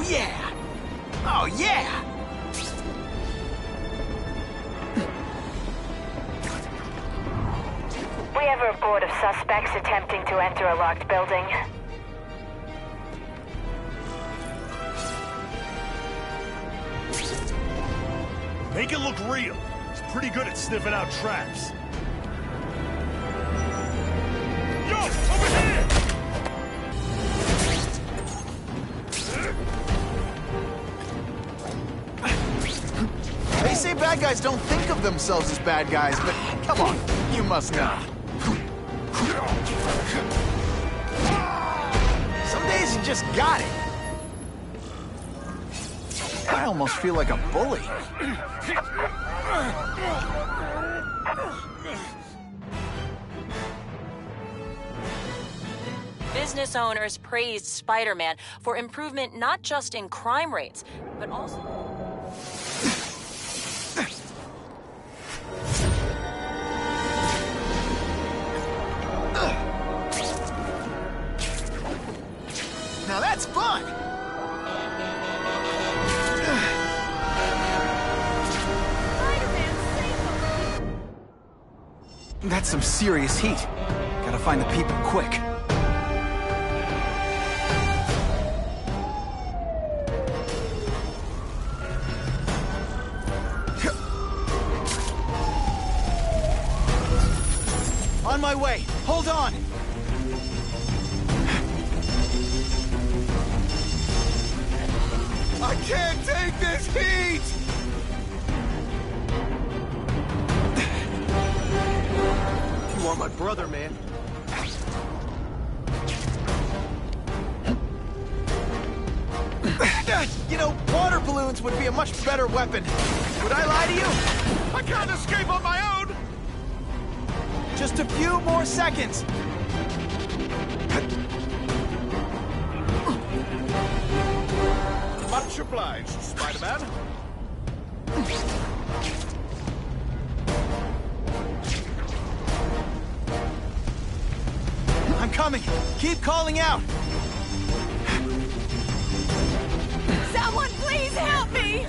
yeah! Oh, yeah! We have a report of suspects attempting to enter a locked building. Make it look real. He's pretty good at sniffing out traps. Yo, over here! They say bad guys don't think of themselves as bad guys, but come on, you must know. Some days you just got it. I almost feel like a bully. Business owners praised Spider-Man for improvement not just in crime rates, but also... Now that's fun! That's some serious heat. Gotta find the people quick. On my way. Hold on. I can't take this heat! You are my brother, man. You know, water balloons would be a much better weapon. Would I lie to you? I can't escape on my own! Just a few more seconds. Much obliged, Spider-Man. I'm coming. Keep calling out. Someone please help me!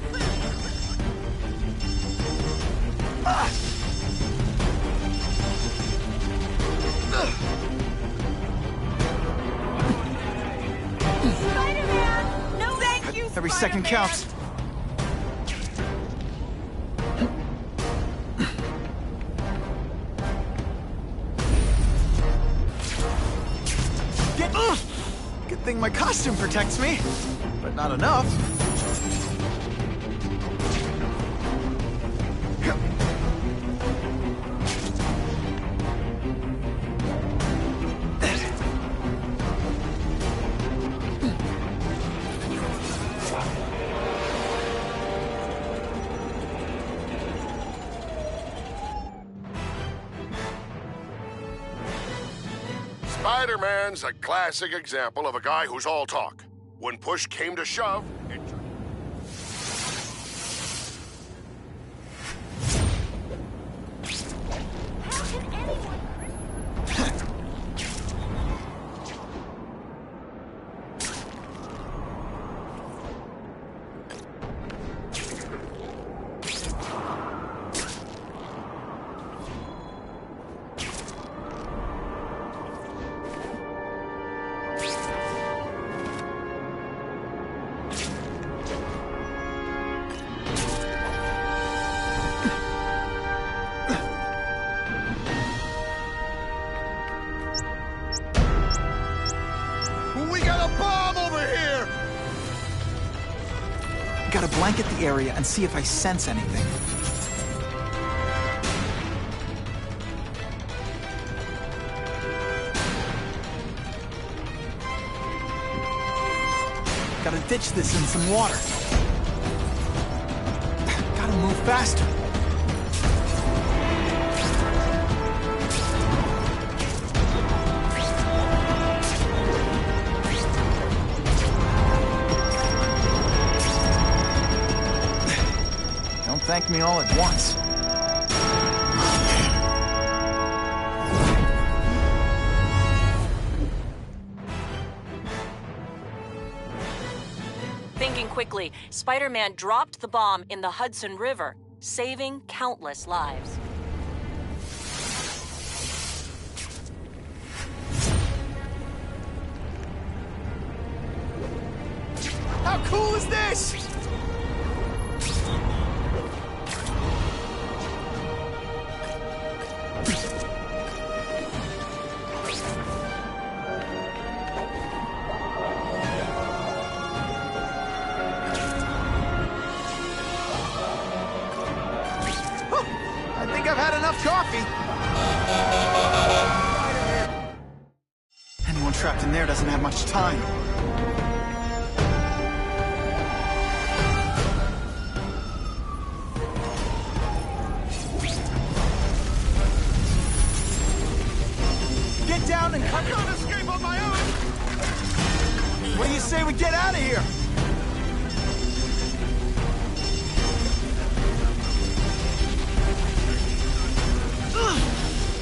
Spider-Man! No, thank you, Every second counts. Good thing my costume protects me, but not enough. Spider-Man's a classic example of a guy who's all talk. When push came to shove, it... Gotta blanket the area and see if I sense anything. Gotta ditch this in some water. Gotta move faster. Thank me all at once. Things thinking quickly. Spider-Man dropped the bomb in the Hudson River, saving countless lives. How cool is this? I think I've had enough coffee. Anyone trapped in there doesn't have much time. Get down and cut. I can't escape on my own! What do you say we get out of here?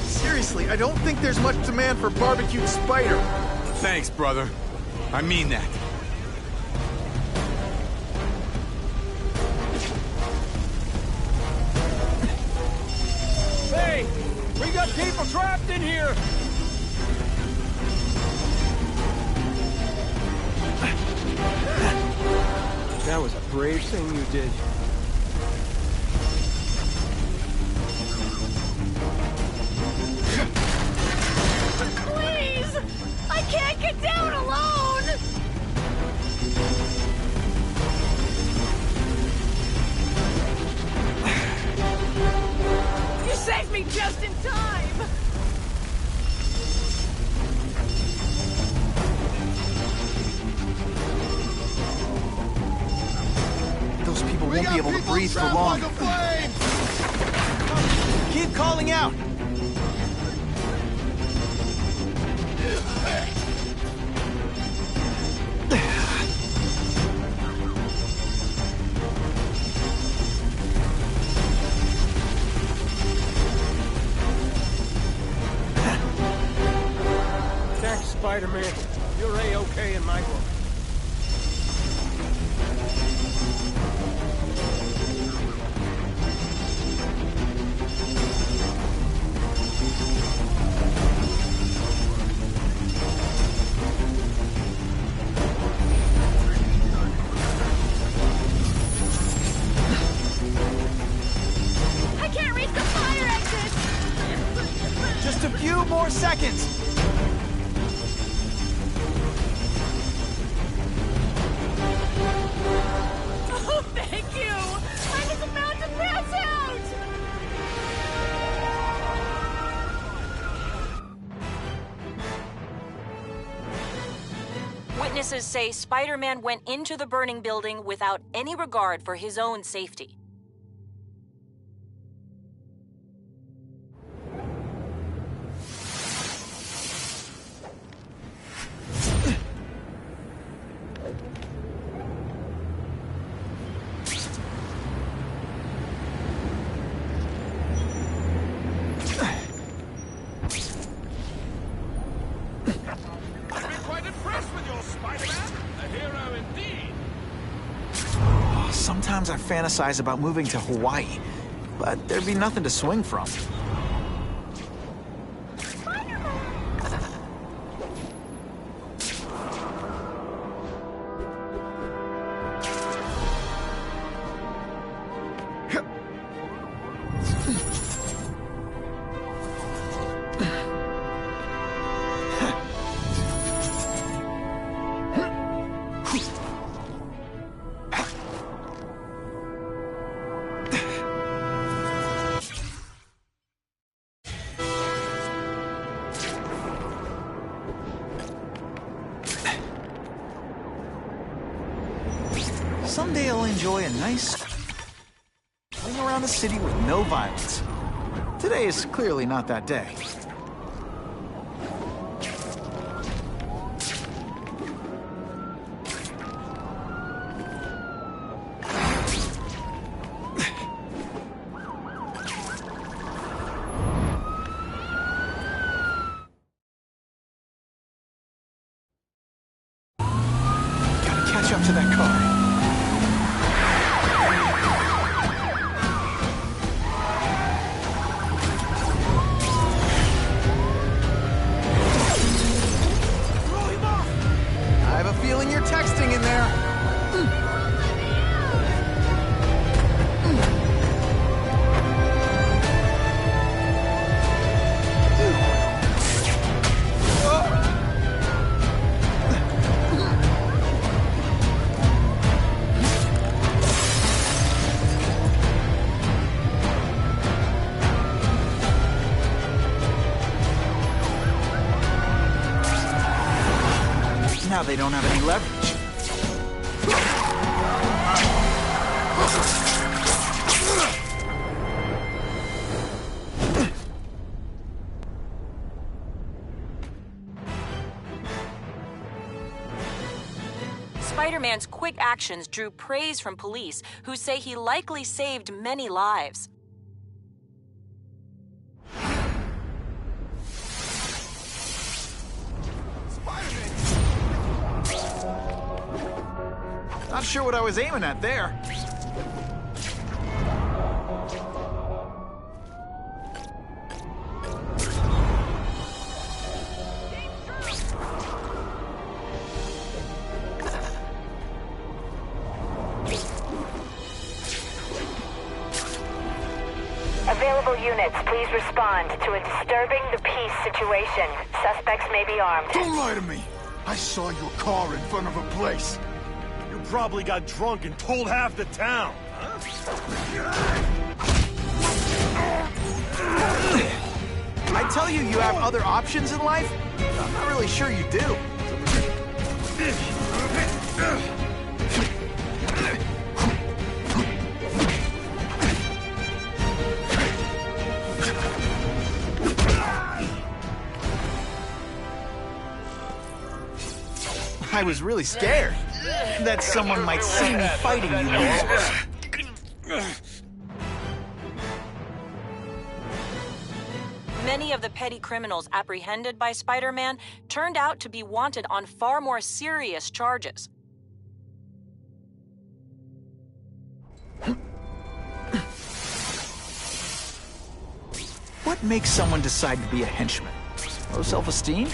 Seriously, I don't think there's much demand for barbecued spider. Thanks, brother. I mean that. Hey! We got people trapped in here! That was a brave thing you did. Please! I can't get down alone! You saved me just in time! Those people won't be able to breathe for long. Keep calling out! Thanks, Spider-Man. You're A-okay in my book. I can't reach the fire exit! Just a few more seconds! Oh, thank you! I was about to pass out! Witnesses say Spider-Man went into the burning building without any regard for his own safety. I've been quite impressed with your Spider-Man. A hero indeed. Sometimes I fantasize about moving to Hawaii, but there'd be nothing to swing from. Someday I'll enjoy a nice swing around the city with no violence. Today is clearly not that day. Gotta catch up to that car. Now they don't have any leverage. Spider-Man's quick actions drew praise from police, who say he likely saved many lives. Not sure what I was aiming at there. Available units, please respond to a disturbing the peace situation. Suspects may be armed. Don't lie to me! I saw your car in front of a place. You probably got drunk and told half the town. I tell you, you have other options in life? I'm not really sure you do. I was really scared that someone might see me fighting you losers. Many of the petty criminals apprehended by Spider-Man turned out to be wanted on far more serious charges. What makes someone decide to be a henchman? Low self-esteem?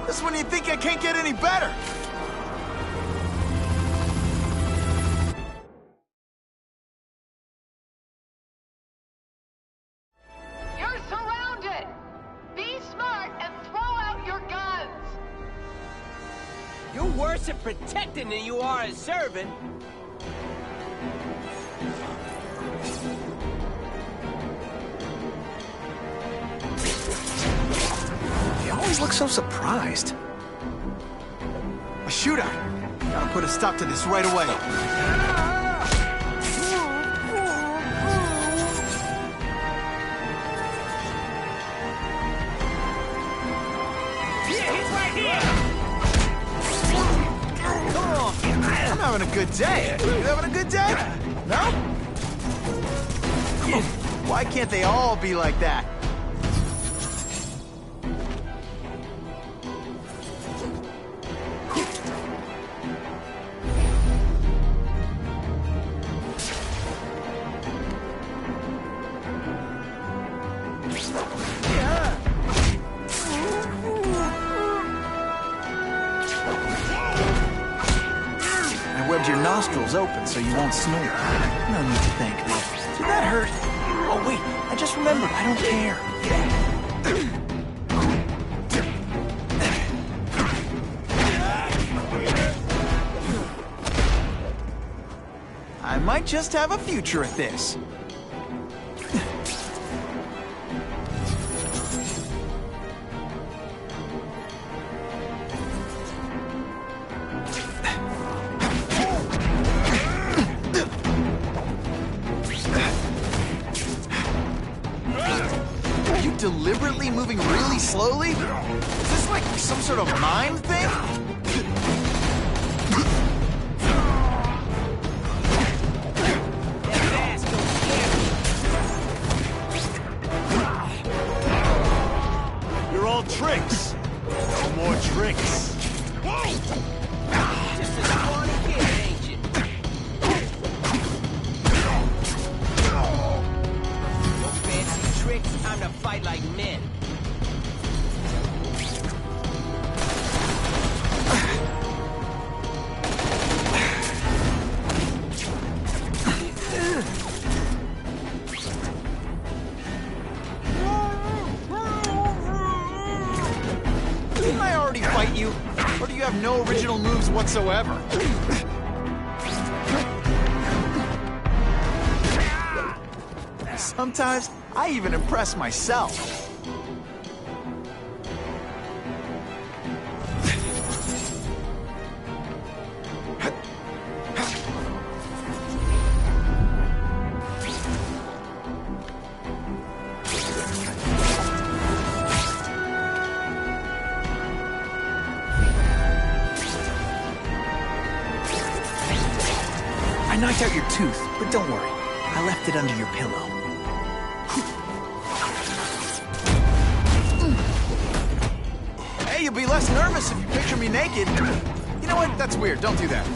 This is when you think I can't get any better. You're surrounded! Be smart and throw out your guns! You're worse at protecting than you are at serving. They always look so surprised. A shootout. Gotta put a stop to this right away. I'm having a good day. You having a good day? No? Why can't they all be like that? I webbed your nostrils open so you won't snore. No need to thank me. Did that hurt? Oh, wait, I just remembered. I don't care. I might just have a future at this. Are you deliberately moving really slowly? Is this like some sort of mime thing? You're all tricks. No more tricks. Just as fun again, ain't you? No fancy tricks, time to fight like men. Didn't I already fight you? Or do you have no original moves whatsoever? Sometimes, I even impress myself. I knocked out your tooth, but don't worry. I left it under your pillow. Hey, you'll be less nervous if you picture me naked. You know what? That's weird. Don't do that.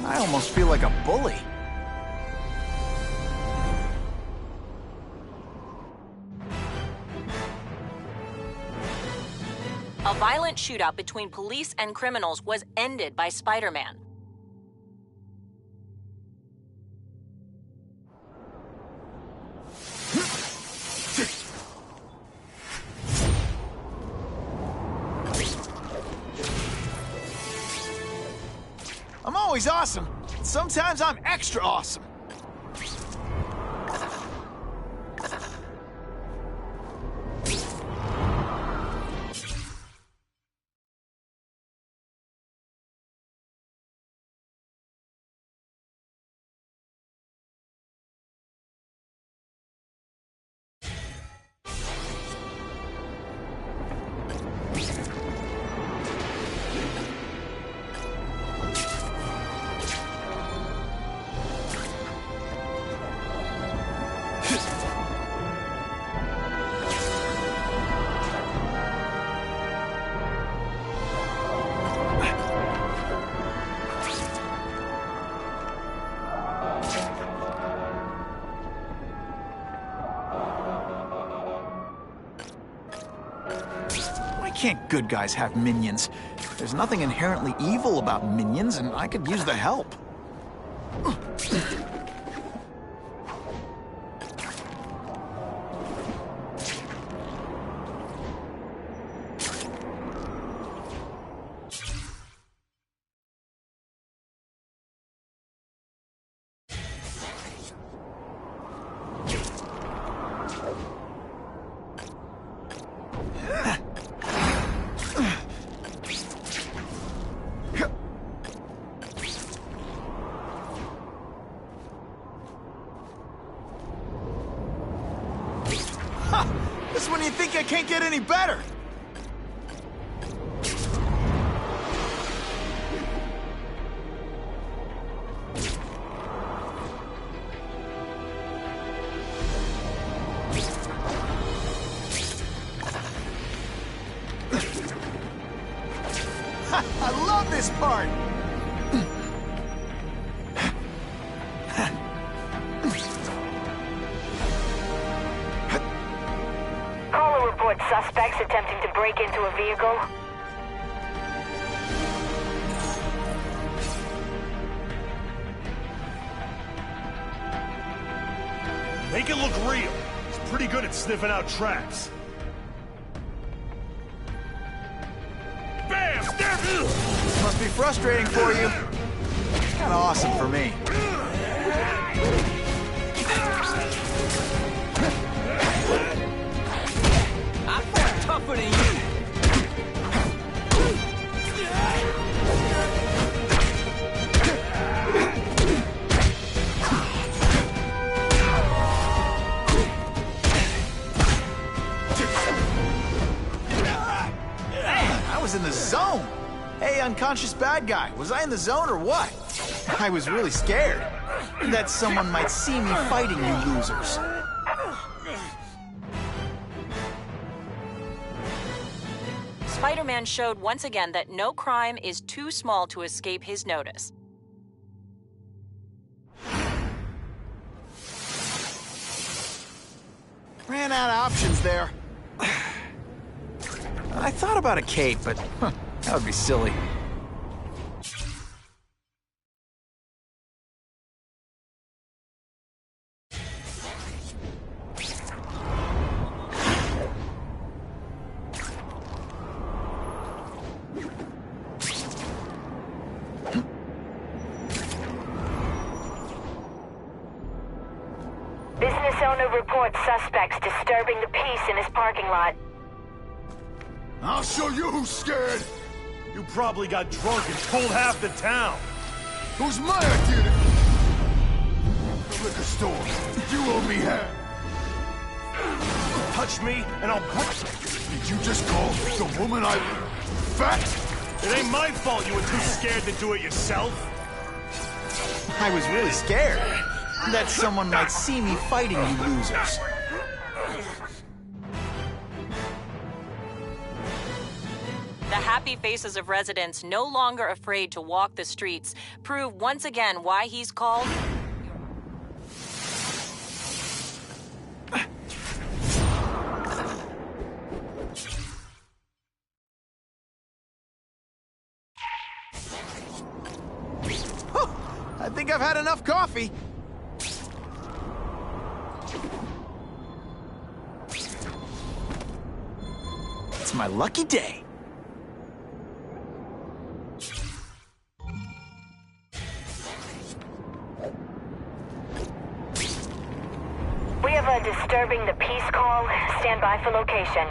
I almost feel like a bully. A violent shootout between police and criminals was ended by Spider-Man. I'm always awesome. Sometimes I'm extra awesome. Why can't good guys have minions? There's nothing inherently evil about minions, and I could use the help. This is when you think I can't get any better. I love this part. Caller reports suspects attempting to break into a vehicle. Make it look real. He's pretty good at sniffing out traps. Bam! There! Must be frustrating for you. It's kind of awesome for me. I fought tougher than you. I was in the zone. Hey, unconscious bad guy, was I in the zone or what? I was really scared that someone might see me fighting you losers. Spider-Man Spider-Man showed once again that no crime is too small to escape his notice. Ran out of options there. I thought about a cape, but that would be silly. Business owner reports suspects disturbing the peace in his parking lot. I'll show you who's scared! You probably got drunk and told half the town! It was my idea to... The liquor store. You owe me half. Touch me, and I'll... Did you just call the woman I... fat? It ain't my fault you were too scared to do it yourself. I was really scared that someone might see me fighting you losers. The happy faces of residents, no longer afraid to walk the streets, prove once again why he's called... I think I've had enough coffee. It's my lucky day. We have a disturbing the peace call. Stand by for location.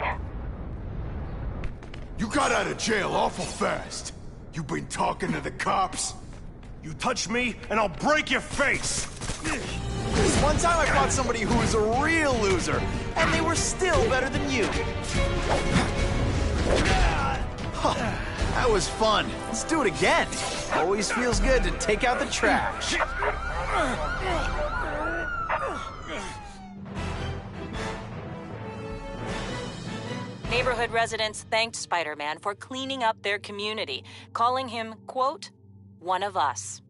You got out of jail awful fast. You been talking to the cops? You touch me, and I'll break your face! This one time I fought somebody who was a real loser, and they were still better than you. That was fun. Let's do it again. Always feels good to take out the trash. Neighborhood residents thanked Spider-Man for cleaning up their community, calling him, quote, one of us.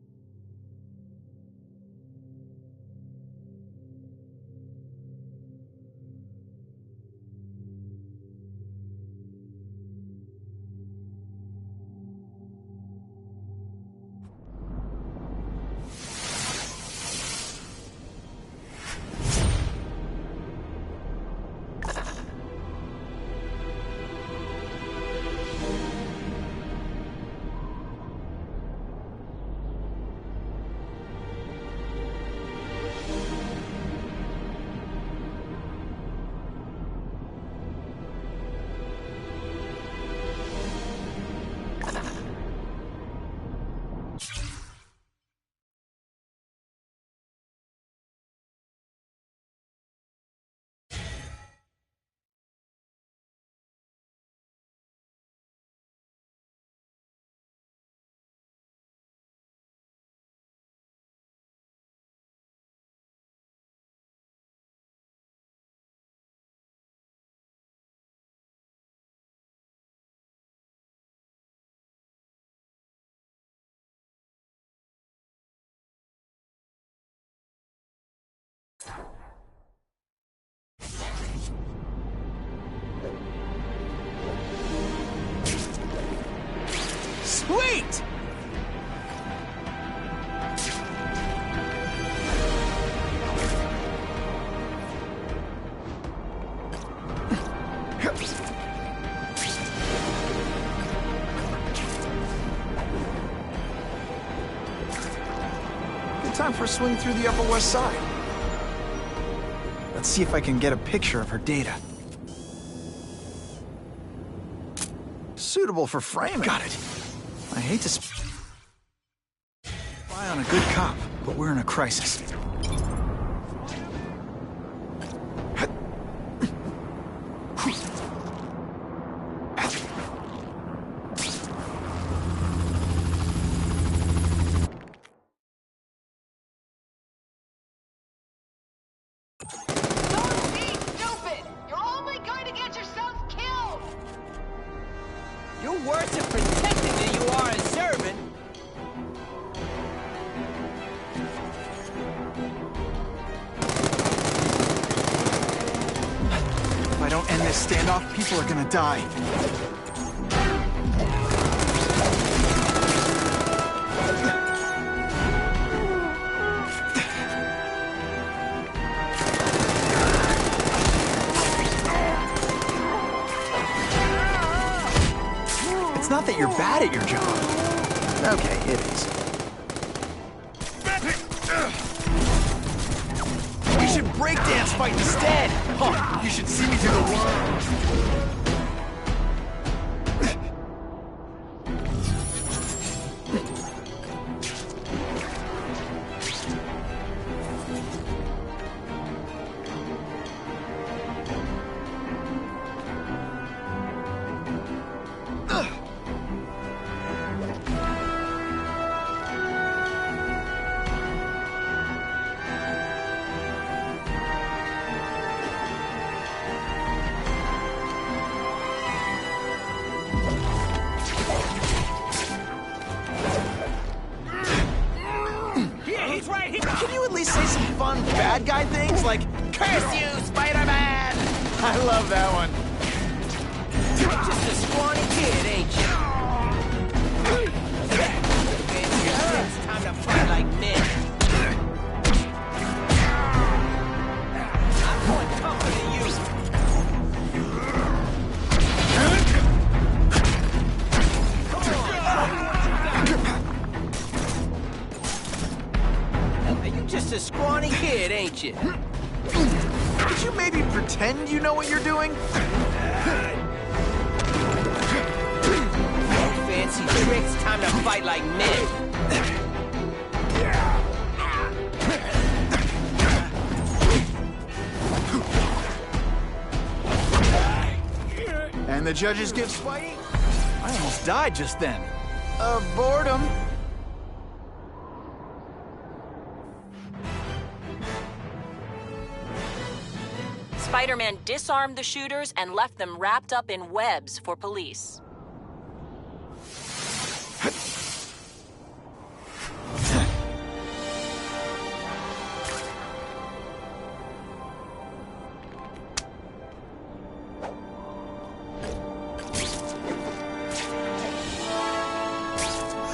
Sweet! Good time for a swing through the Upper West Side. Let's see if I can get a picture of her data. Suitable for framing. Got it. I hate to spy on a good cop, but we're in a crisis. worse at protecting than you are at serving. If I don't end this standoff, people are gonna die. It's not that you're bad at your job. Okay, it is. We should breakdance fight instead! Huh, you should see me do the one. Can you at least say some fun bad guy things like, "Curse you, Spider-Man"? I love that one. You're just a scrawny kid, ain't you? It's time to fight like men. I'm going tougher than you. Just a scrawny kid, ain't you? Could you maybe pretend you know what you're doing? No fancy tricks, time to fight like men. And the judges give Spidey? I almost died just then. Of boredom. Spider-Man disarmed the shooters and left them wrapped up in webs for police.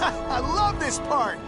I love this part!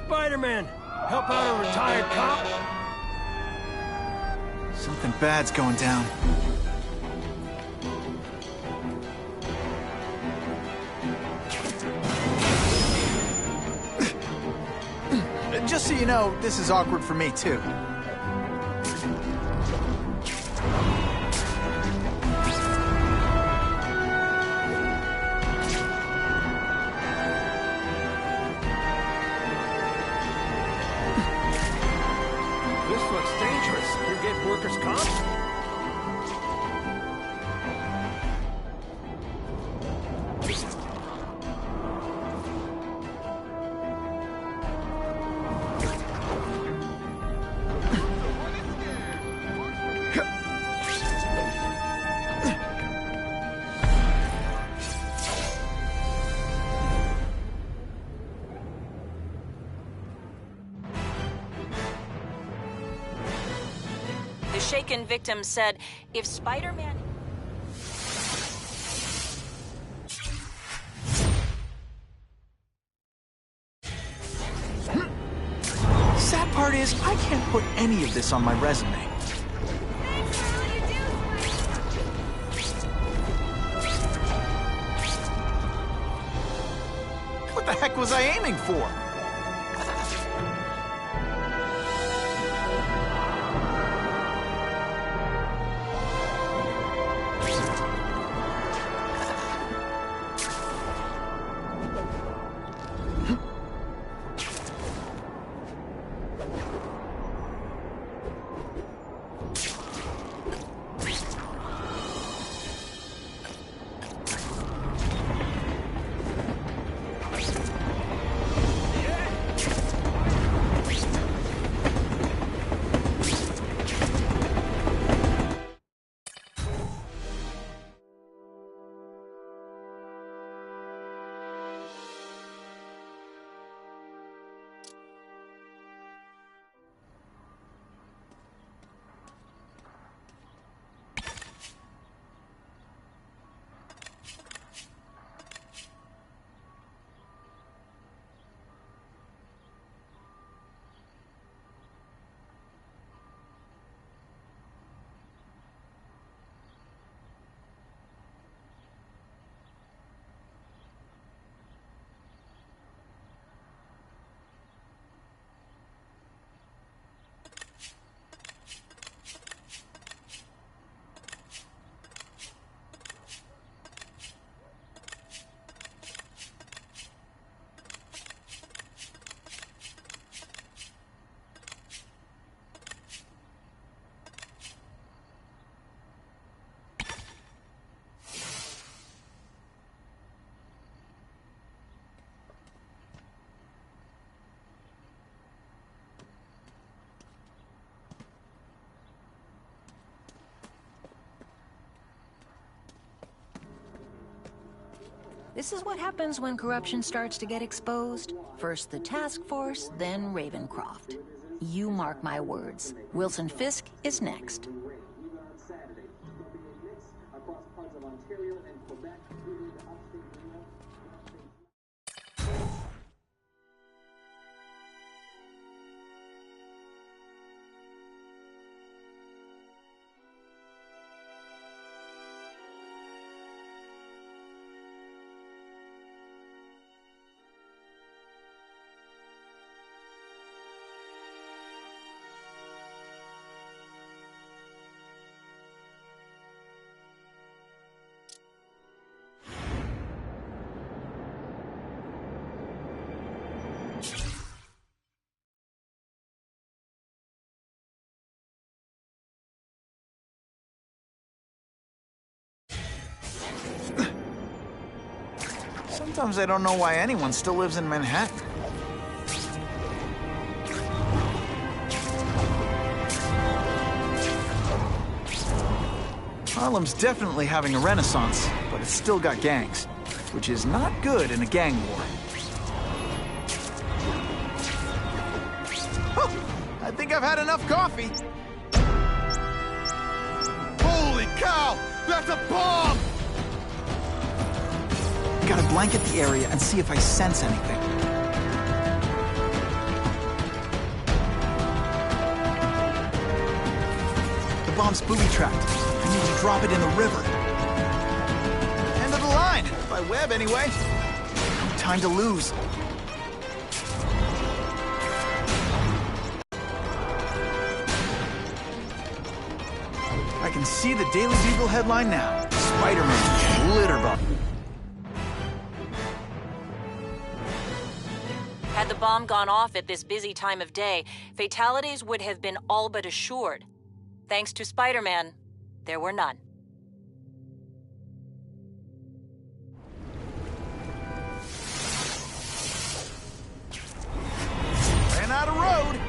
Spider-Man, help out a retired cop? Something bad's going down. Just so you know, this is awkward for me, too. This looks dangerous. You're getting workers' comp? The shaken victim said, if Spider-Man... part is, I can't put any of this on my resume. What the heck was I aiming for? This is what happens when corruption starts to get exposed. First the task force, then Ravencroft. You mark my words. Wilson Fisk is next. Sometimes I don't know why anyone still lives in Manhattan. Harlem's definitely having a renaissance, but it's still got gangs, which is not good in a gang war. Oh, I think I've had enough coffee. Holy cow! That's a bomb! Gotta blanket the area and see if I sense anything. The bomb's booby-trapped. I need to drop it in the river. End of the line, by web anyway. No time to lose. I can see the Daily Bugle headline now. Spider-Man, litter bomb. Had the bomb gone off at this busy time of day, fatalities would have been all but assured. Thanks to Spider-Man, there were none. Ran out of road.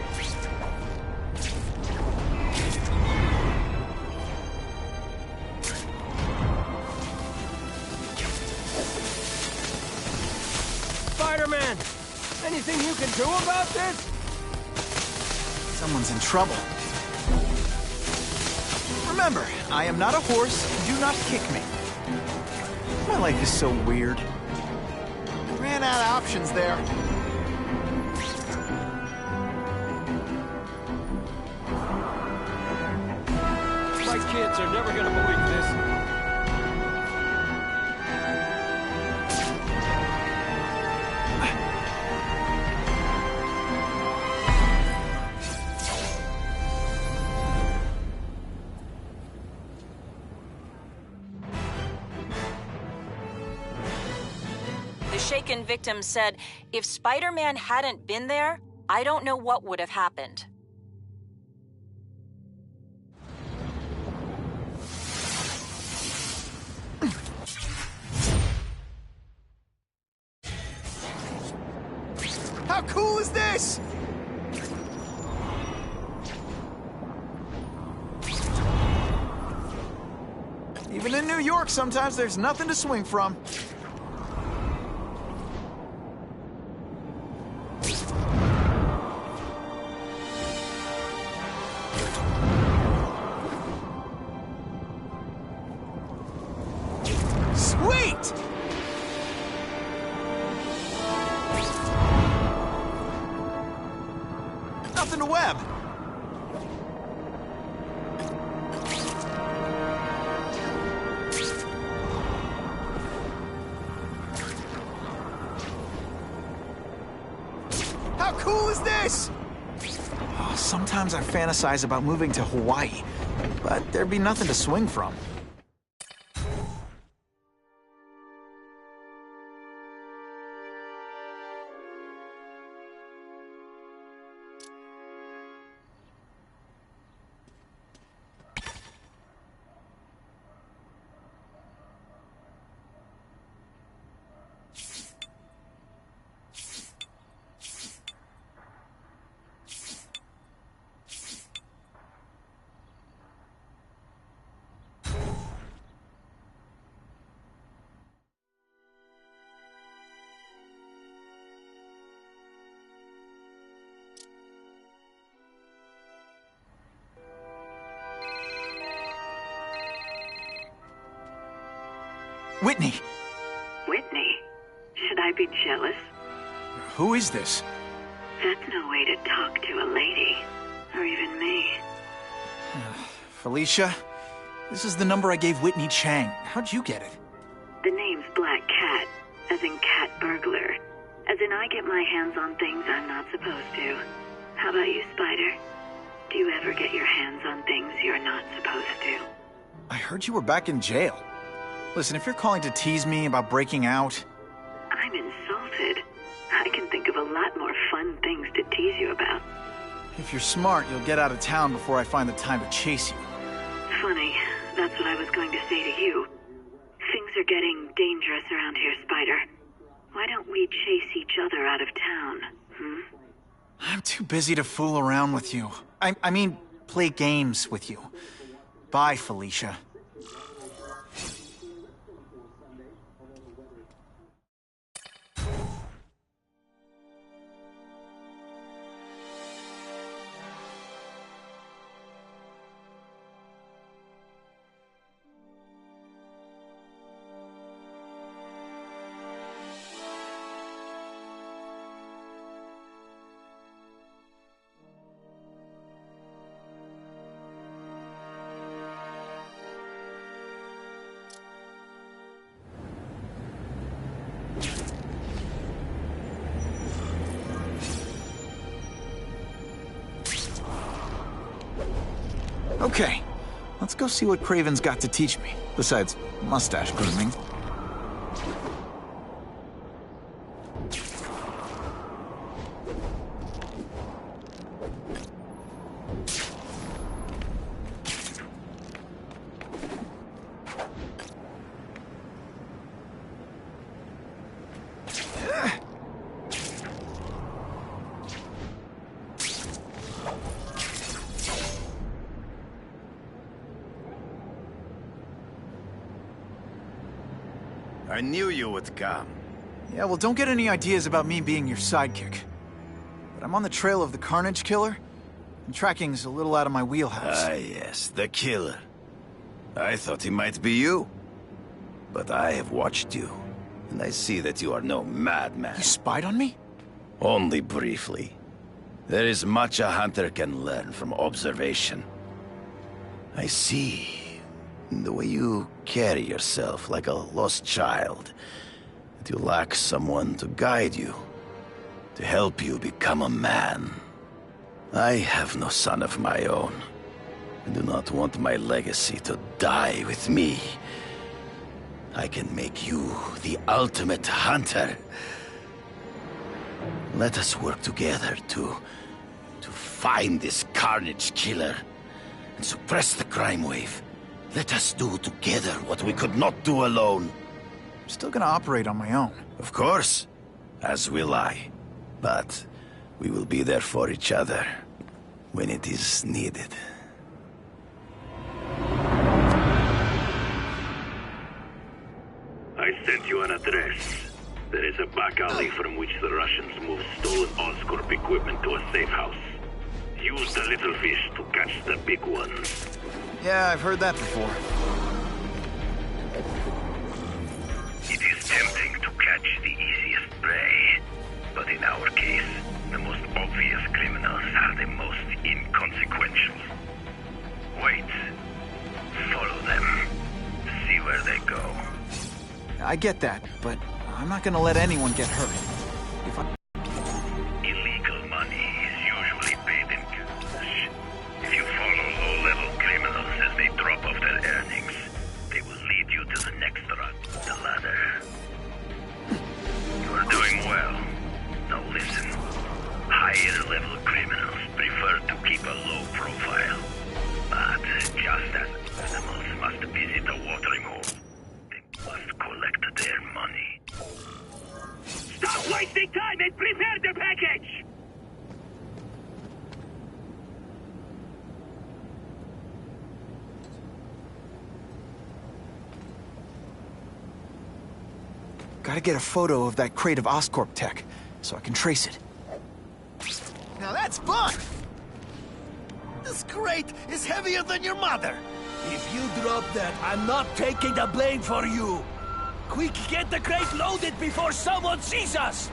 Spider-Man! Anything you can do about this? Someone's in trouble. Remember, I am not a horse. Do not kick me. My life is so weird. Ran out of options there. idiots are never gonna believe this. The shaken victim said, if Spider-Man hadn't been there, I don't know what would have happened. How cool is this? Even in New York, sometimes there's nothing to swing from. Sweet! Nothing to web. How cool is this? Oh, sometimes I fantasize about moving to Hawaii, but there'd be nothing to swing from. Whitney! Whitney? Should I be jealous? Who is this? That's no way to talk to a lady. Or even me. Felicia, this is the number I gave Whitney Chang. How'd you get it? The name's Black Cat, as in cat burglar. As in I get my hands on things I'm not supposed to. How about you, Spider? Do you ever get your hands on things you're not supposed to? I heard you were back in jail. Listen, if you're calling to tease me about breaking out... I'm insulted. I can think of a lot more fun things to tease you about. If you're smart, you'll get out of town before I find the time to chase you. Funny, that's what I was going to say to you. Things are getting dangerous around here, Spider. Why don't we chase each other out of town, I'm too busy to fool around with you. I mean, play games with you. Bye, Felicia. Okay, let's go see what Craven's got to teach me, besides mustache grooming. I knew you would come. Yeah, well, don't get any ideas about me being your sidekick. But I'm on the trail of the Carnage Killer, and tracking's a little out of my wheelhouse. Ah, yes, the killer. I thought he might be you. But I have watched you, and I see that you are no madman. You spied on me? Only briefly. There is much a hunter can learn from observation. I see The way you carry yourself like a lost child. That you lack someone to guide you, to help you become a man. I have no son of my own. I do not want my legacy to die with me. I can make you the ultimate hunter. Let us work together to find this carnage killer and suppress the crime wave. Let us do together what we could not do alone. I'm still gonna operate on my own. Of course, as will I. But we will be there for each other when it is needed. I sent you an address. There is a back alley from which the Russians move stolen Oscorp equipment to a safe house. Use the little fish to catch the big ones. Yeah, I've heard that before. It is tempting to catch the easiest prey, but in our case, the most obvious criminals are the most inconsequential. Wait. Follow them. See where they go. I get that, but I'm not gonna let anyone get hurt. Illegal money is usually paid in cash. If you follow low-level criminals as they drop off their earnings, they will lead you to the next rung, the ladder. You are doing well. Now listen. Higher-level criminals prefer to keep a low profile. But just as animals must visit a watering hole, must collect their money. Stop wasting time and prepare the package! Gotta get a photo of that crate of Oscorp tech, so I can trace it. Now that's fun! This crate is heavier than your mother! If you drop that, I'm not taking the blame for you! Quick, get the crate loaded before someone sees us!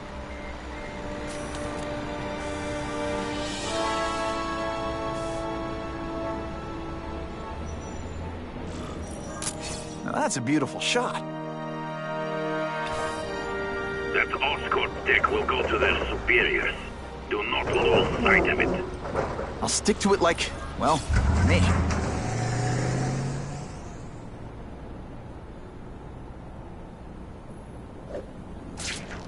Now that's a beautiful shot. That Oscorp tech will go to their superiors. Do not lose sight of it. I'll stick to it like, well, me.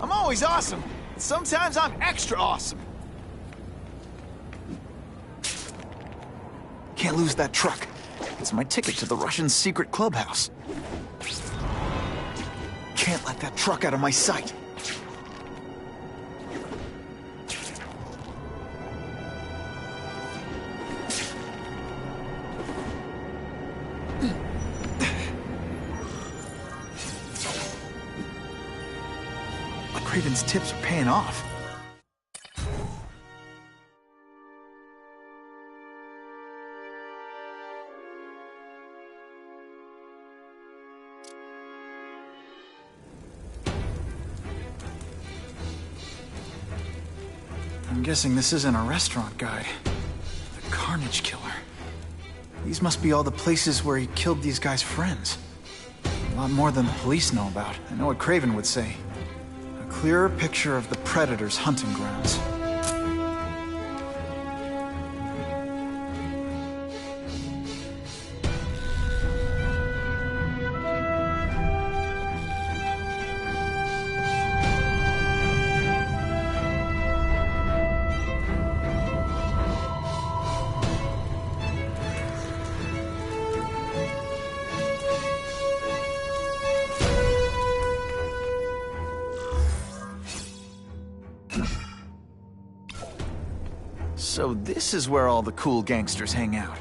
I'm always awesome. Sometimes I'm extra awesome. Can't lose that truck. It's my ticket to the Russian secret clubhouse. Can't let that truck out of my sight. Craven's tips are paying off. I'm guessing this isn't a restaurant guide. The Carnage Killer. These must be all the places where he killed these guys' friends. A lot more than the police know about. I know what Craven would say. Clearer picture of the Predator's hunting grounds. So this is where all the cool gangsters hang out.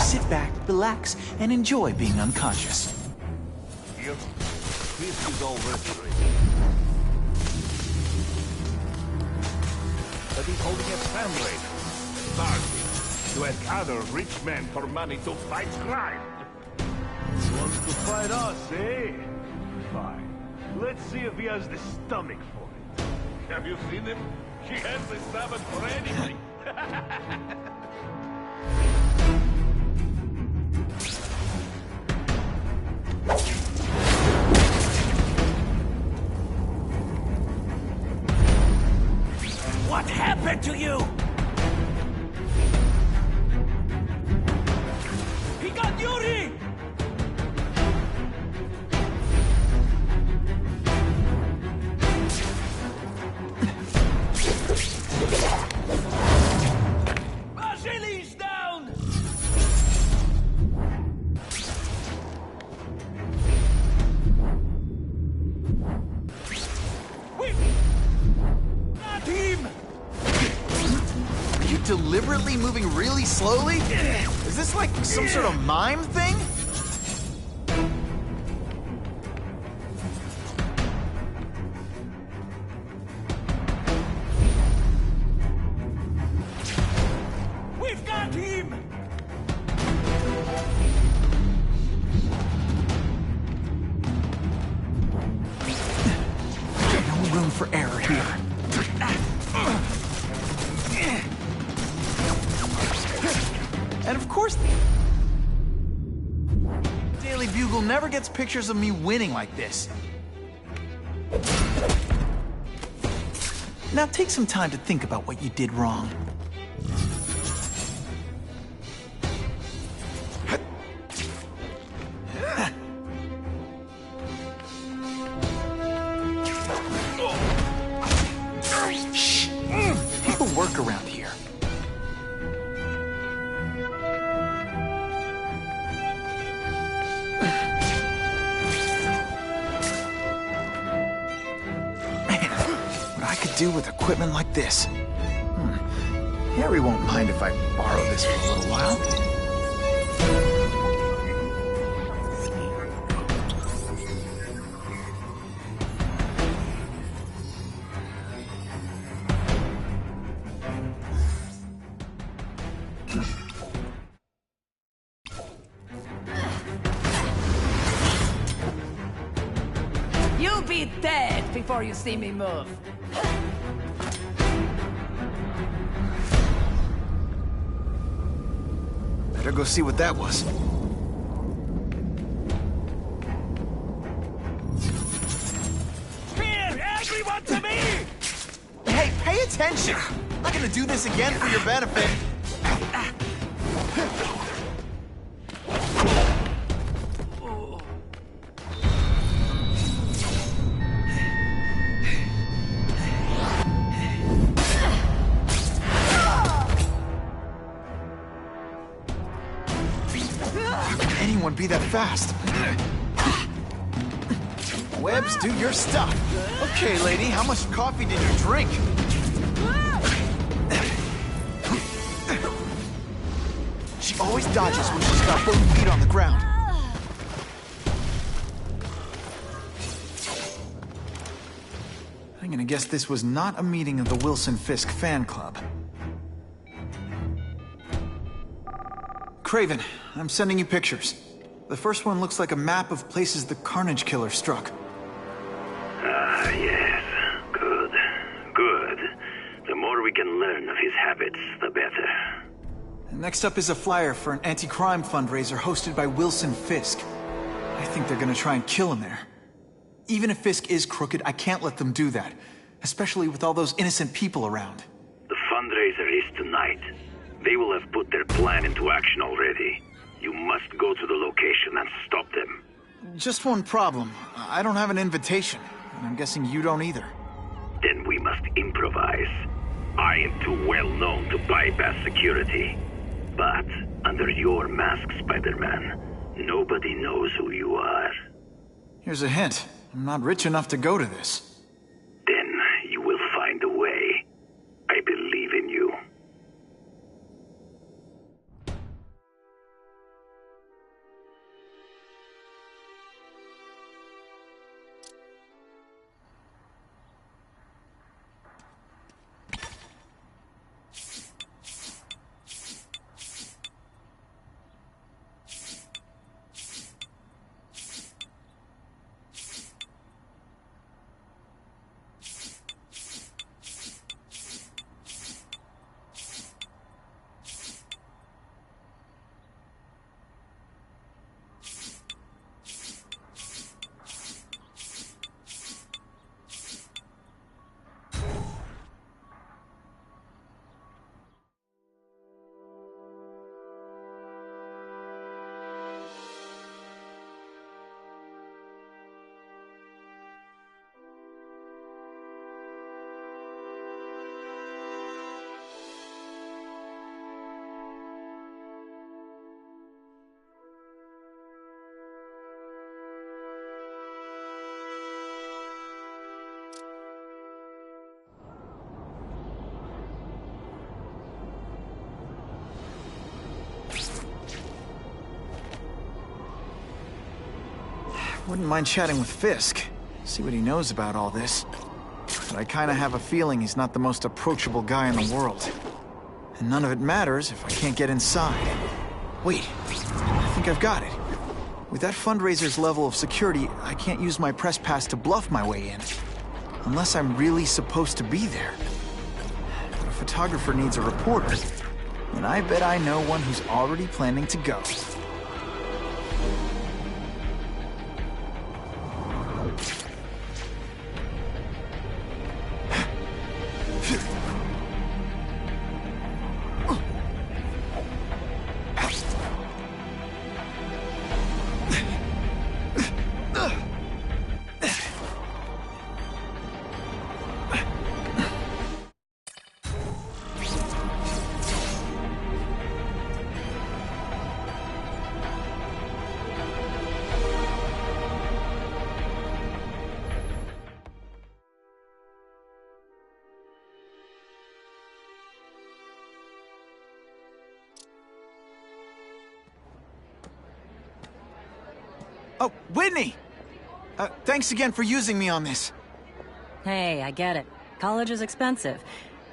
Sit back, relax, and enjoy being unconscious. Here, this is already ready. But he's holding a fundraiser, party, to gather rich men for money to fight crime. He wants to fight us, eh? Fine. Let's see if he has the stomach for it. Have you seen him? He has the stomach for anything. What happened to you? He got Yuri! Vasili's down! Team! Are you deliberately moving really slowly? Is this like some sort of mime thing? We've got him! No room for error here. And of course, Daily Bugle never gets pictures of me winning like this. Now take some time to think about what you did wrong. Shh! People work around here. Do with equipment like this. Harry won't mind if I borrow this for a little while. You'll be dead before you see me move. Better go see what that was. Here, everyone to me! Hey, pay attention! I'm not gonna do this again for your benefit. Anyone be that fast? Webbs, do your stuff. Okay, lady, how much coffee did you drink? She always dodges when she's got both feet on the ground. I'm gonna guess this was not a meeting of the Wilson Fisk fan club. Craven, I'm sending you pictures. The first one looks like a map of places the Carnage Killer struck. Ah, yes. Good. Good. The more we can learn of his habits, the better. Next up is a flyer for an anti-crime fundraiser hosted by Wilson Fisk. I think they're gonna try and kill him there. Even if Fisk is crooked, I can't let them do that. Especially with all those innocent people around. The fundraiser is tonight. They will have put their plan into action already. You must go to the location and stop them. Just one problem. I don't have an invitation, and I'm guessing you don't either. Then we must improvise. I am too well known to bypass security. But under your mask, Spider-Man, nobody knows who you are. Here's a hint. I'm not rich enough to go to this. Then you will find a way. I believe in you. Wouldn't mind chatting with Fisk, see what he knows about all this. But I kinda have a feeling he's not the most approachable guy in the world. And none of it matters if I can't get inside. Wait, I think I've got it. With that fundraiser's level of security, I can't use my press pass to bluff my way in. Unless I'm really supposed to be there. But a photographer needs a reporter, and I bet I know one who's already planning to go. Oh, Whitney! Thanks again for using me on this. Hey, I get it. College is expensive.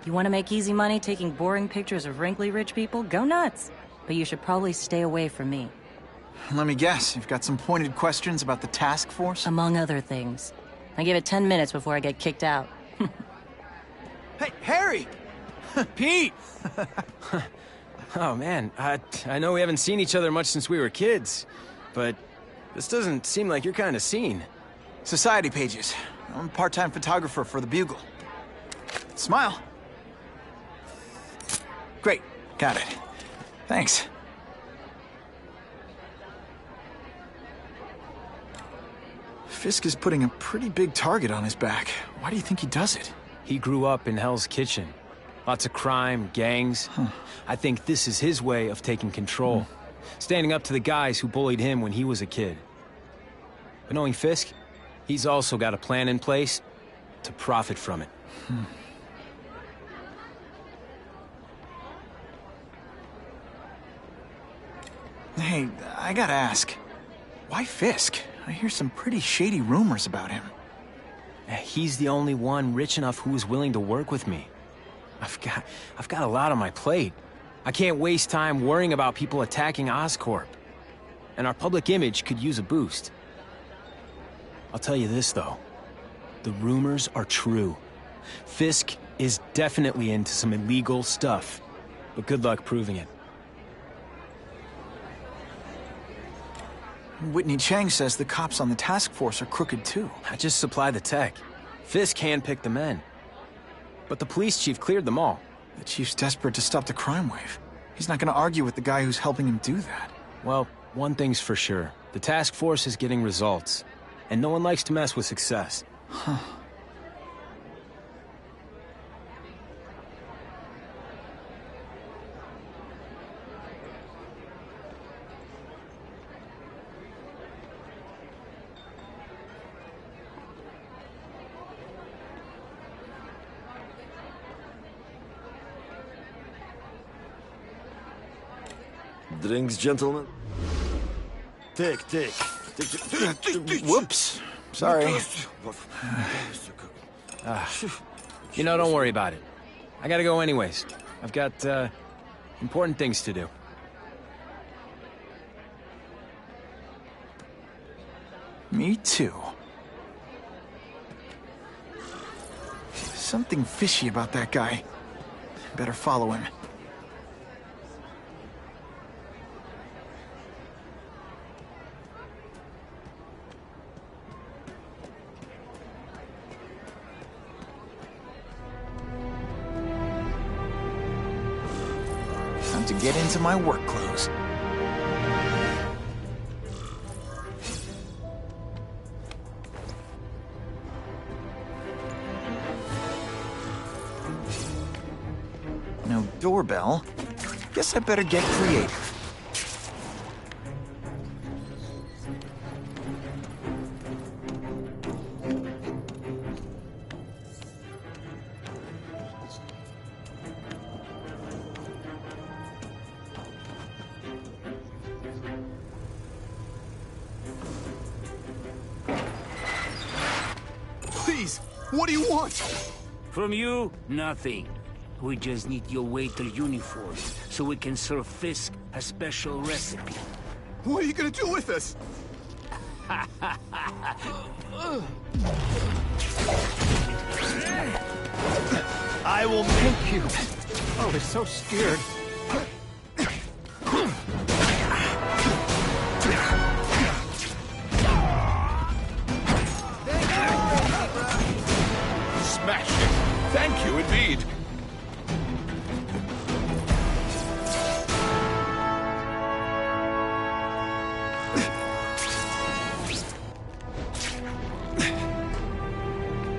You want to make easy money taking boring pictures of wrinkly rich people? Go nuts! But you should probably stay away from me. Let me guess, you've got some pointed questions about the task force? Among other things. I give it 10 minutes before I get kicked out. Hey, Harry! Pete! Oh, man, I know we haven't seen each other much since we were kids, but this doesn't seem like your kind of scene. Society pages. I'm a part-time photographer for the Bugle. Smile. Great, got it. Thanks. Fisk is putting a pretty big target on his back. Why do you think he does it? He grew up in Hell's Kitchen. Lots of crime, gangs. I think this is his way of taking control. Standing up to the guys who bullied him when he was a kid. But knowing Fisk, he's also got a plan in place to profit from it. Hey, I gotta ask. Why Fisk? I hear some pretty shady rumors about him. He's the only one rich enough who is willing to work with me. I've got a lot on my plate. I can't waste time worrying about people attacking Oscorp. And our public image could use a boost. I'll tell you this, though. The rumors are true. Fisk is definitely into some illegal stuff. But good luck proving it. Whitney Chang says the cops on the task force are crooked, too. I just supply the tech. Fisk handpicked the men. But the police chief cleared them all. The chief's desperate to stop the crime wave. He's not gonna argue with the guy who's helping him do that. Well, one thing's for sure. The task force is getting results. And no one likes to mess with success. Huh. Drinks, gentlemen? Take. Whoops. Sorry. You know, don't worry about it. I gotta go anyways. I've got, important things to do. Me too. Something fishy about that guy. Better follow him. Time to get into my work clothes. No doorbell. Guess I better get creative. What do you want? From you, nothing. We just need your waiter uniform so we can serve Fisk a special recipe. What are you gonna do with us? I will make you. Oh, they're so scared. Smashing. Thank you indeed.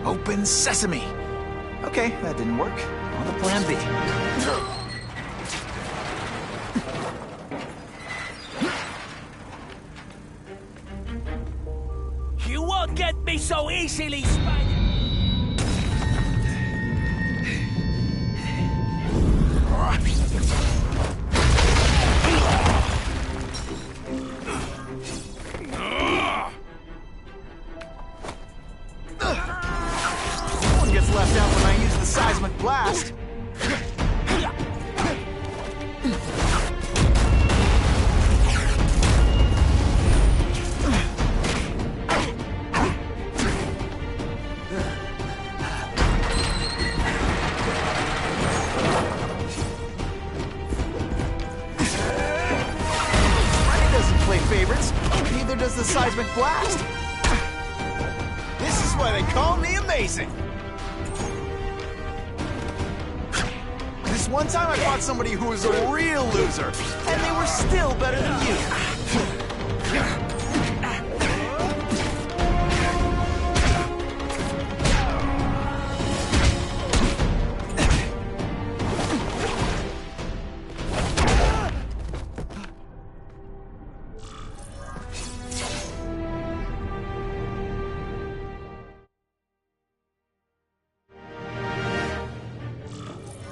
Open sesame. Okay, that didn't work. On to plan B. You won't get me so easily, Spider! No one gets left out when I use the seismic blast. Favorites, neither does the seismic blast. This is why they call me amazing. This one time I fought somebody who was a real loser, and they were still better than you.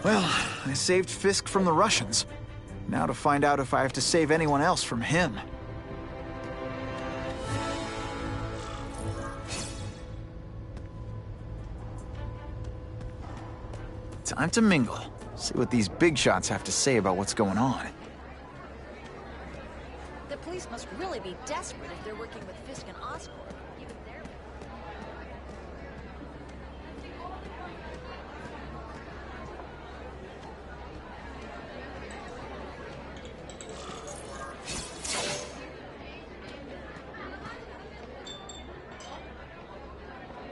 Well, I saved Fisk from the Russians. Now to find out if I have to save anyone else from him. Time to mingle. See what these big shots have to say about what's going on. The police must really be desperate if they're working with Fisk and Oscorp. Even they're...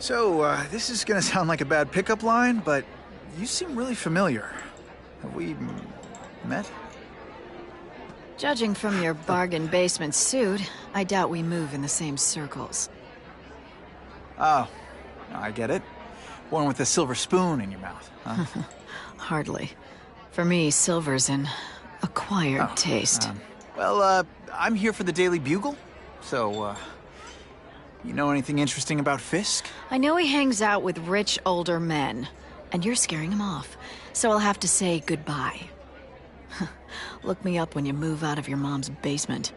So, this is gonna sound like a bad pickup line, but you seem really familiar. Have we met? Judging from your bargain basement suit, I doubt we move in the same circles. Oh, I get it. One with a silver spoon in your mouth, huh? Hardly. For me, silver's an acquired taste. Well, I'm here for the Daily Bugle, so, you know anything interesting about Fisk? I know he hangs out with rich older men, and you're scaring him off, so I'll have to say goodbye. Look me up when you move out of your mom's basement.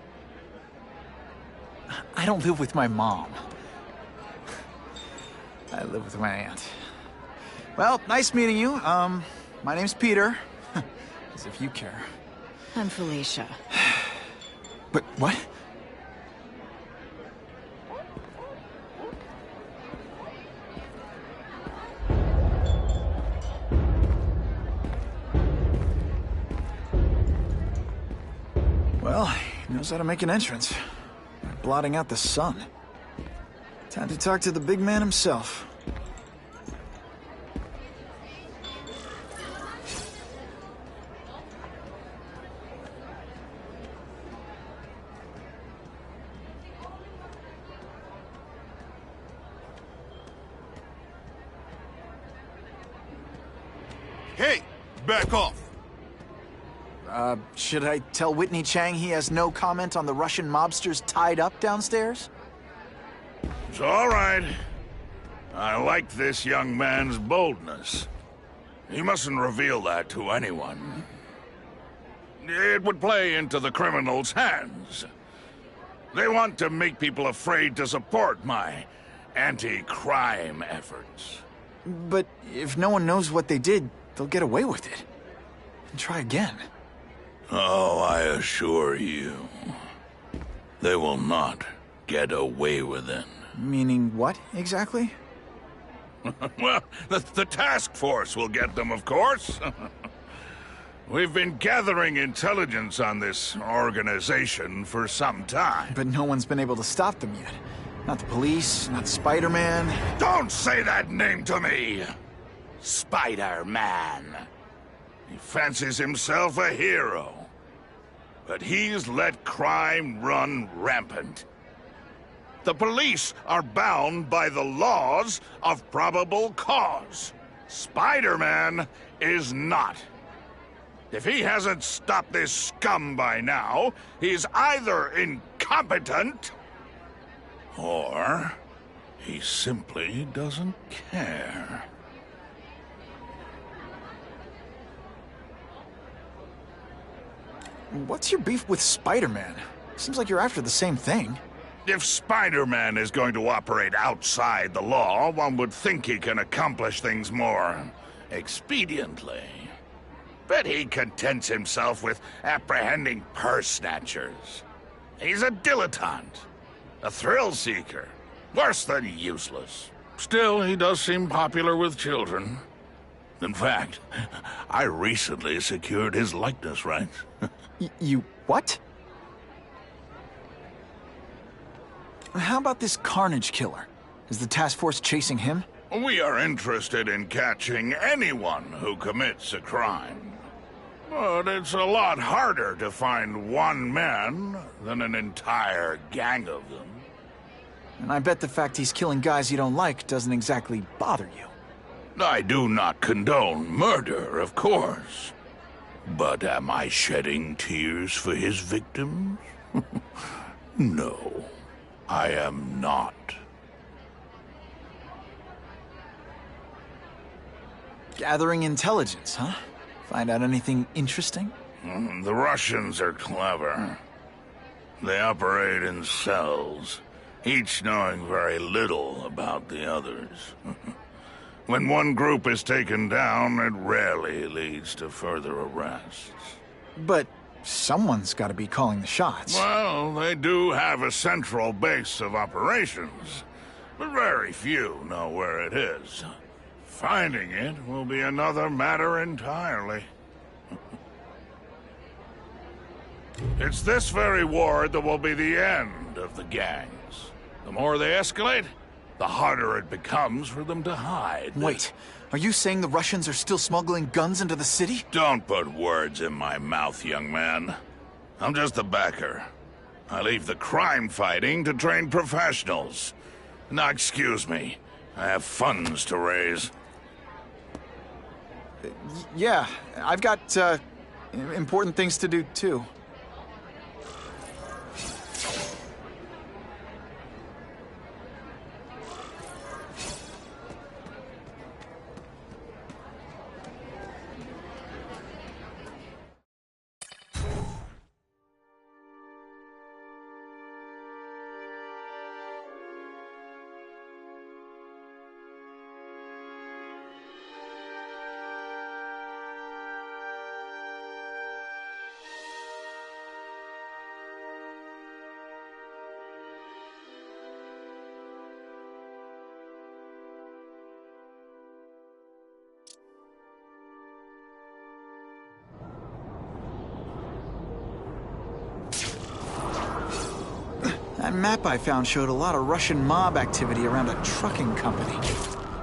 I don't live with my mom. I live with my aunt. Well, nice meeting you. My name's Peter. As if you care. I'm Felicia. But what? Well, he knows how to make an entrance. By blotting out the sun. Time to talk to the big man himself. Hey, back off. Should I tell Whitney Chang he has no comment on the Russian mobsters tied up downstairs? It's all right. I like this young man's boldness. He mustn't reveal that to anyone. It would play into the criminals' hands. They want to make people afraid to support my anti-crime efforts. But if no one knows what they did, they'll get away with it. And try again. Oh, I assure you, they will not get away with it. Meaning what, exactly? Well, the task force will get them, of course. We've been gathering intelligence on this organization for some time. But no one's been able to stop them yet. Not the police, not Spider-Man. Don't say that name to me! Spider-Man. He fancies himself a hero. But he's let crime run rampant. The police are bound by the laws of probable cause. Spider-Man is not. If he hasn't stopped this scum by now, he's either incompetent, or he simply doesn't care. What's your beef with Spider-Man? Seems like you're after the same thing. If Spider-Man is going to operate outside the law, one would think he can accomplish things more expediently. But he contents himself with apprehending purse snatchers. He's a dilettante, a thrill seeker, worse than useless. Still, he does seem popular with children. In fact, I recently secured his likeness rights. You what? How about this Carnage killer? Is the task force chasing him? We are interested in catching anyone who commits a crime. But it's a lot harder to find one man than an entire gang of them. And I bet the fact he's killing guys you don't like doesn't exactly bother you. I do not condone murder, of course. But am I shedding tears for his victims? No, I am not. Gathering intelligence, huh? Find out anything interesting? The Russians are clever. They operate in cells, each knowing very little about the others. When one group is taken down, it rarely leads to further arrests. But someone's got to be calling the shots. Well, they do have a central base of operations, but very few know where it is. Finding it will be another matter entirely. It's this very war that will be the end of the gangs. The more they escalate, the harder it becomes for them to hide. Wait, are you saying the Russians are still smuggling guns into the city? Don't put words in my mouth, young man. I'm just a backer. I leave the crime fighting to trained professionals. Now, excuse me. I have funds to raise. Yeah, I've got, important things to do, too. That map I found showed a lot of Russian mob activity around a trucking company.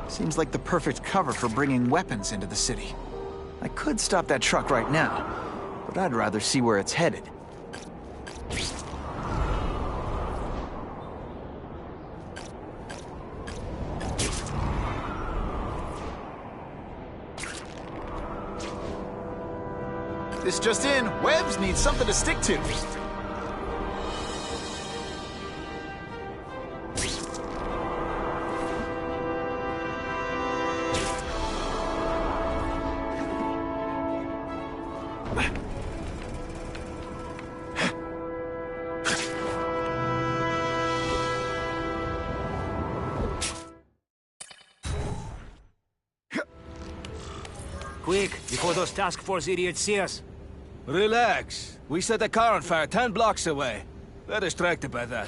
Seems like the perfect cover for bringing weapons into the city. I could stop that truck right now, but I'd rather see where it's headed. This just in, Webbs needs something to stick to. quick, before those task force idiots see us. Relax. We set a car on fire 10 blocks away. They're distracted by that.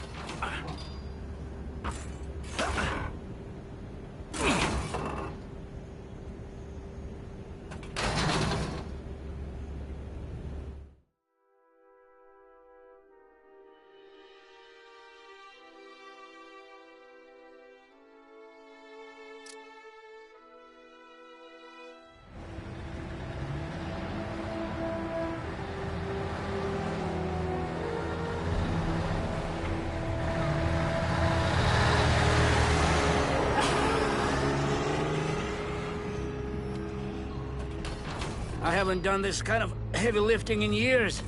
I haven't done this kind of heavy lifting in years.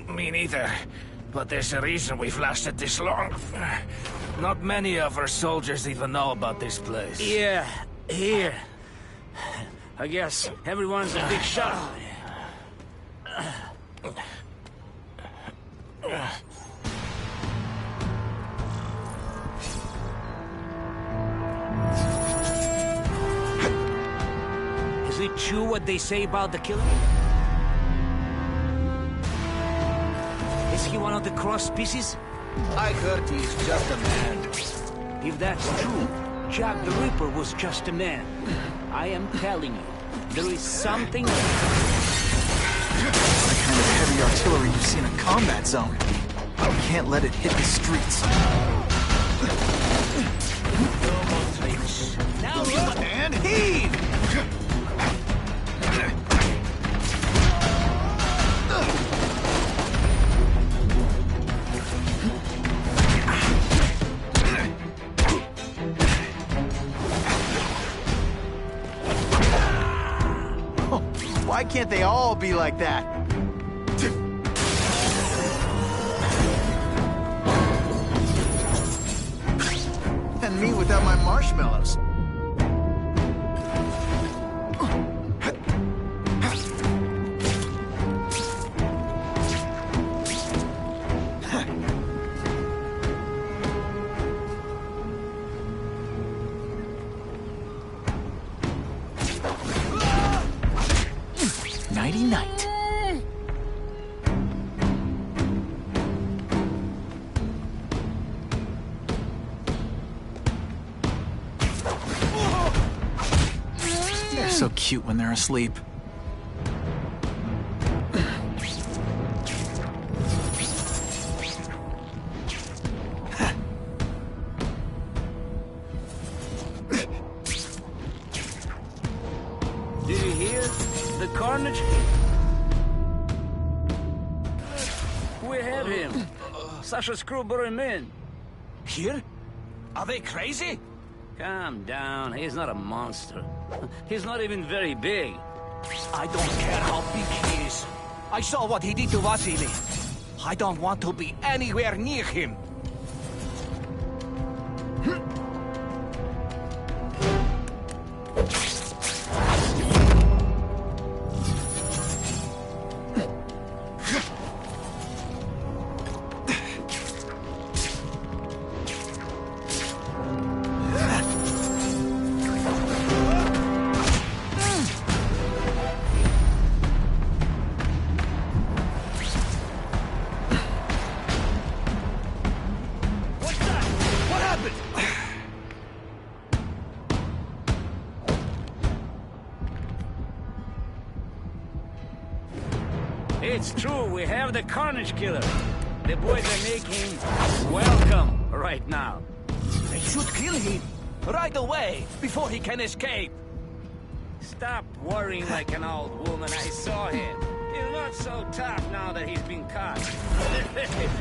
Me neither. But there's a reason we've lasted this long. Not many of our soldiers even know about this place. Yeah, here. I guess everyone's a big shot. Is it true what they say about the killer? Is he one of the cross species? I heard he's just a man. If that's true, Jack the Ripper was just a man. I am telling you, there is something... It's the kind of heavy artillery you see in a combat zone. You can't let it hit the streets. Now look and heave! Why can't they all be like that? And me without my marshmallows. Nighty-night. They're so cute when they're asleep. Did you hear? The carnage? We have him. Sasha Screwbury men. Here? Are they crazy? Calm down. He's not a monster. He's not even very big. I don't care how big he is. I saw what he did to Vasily. I don't want to be anywhere near him. It's true, we have the Carnage Killer. The boys are making welcome right now. They should kill him right away before he can escape. Stop worrying like an old woman. I saw him. He's not so tough now that he's been caught.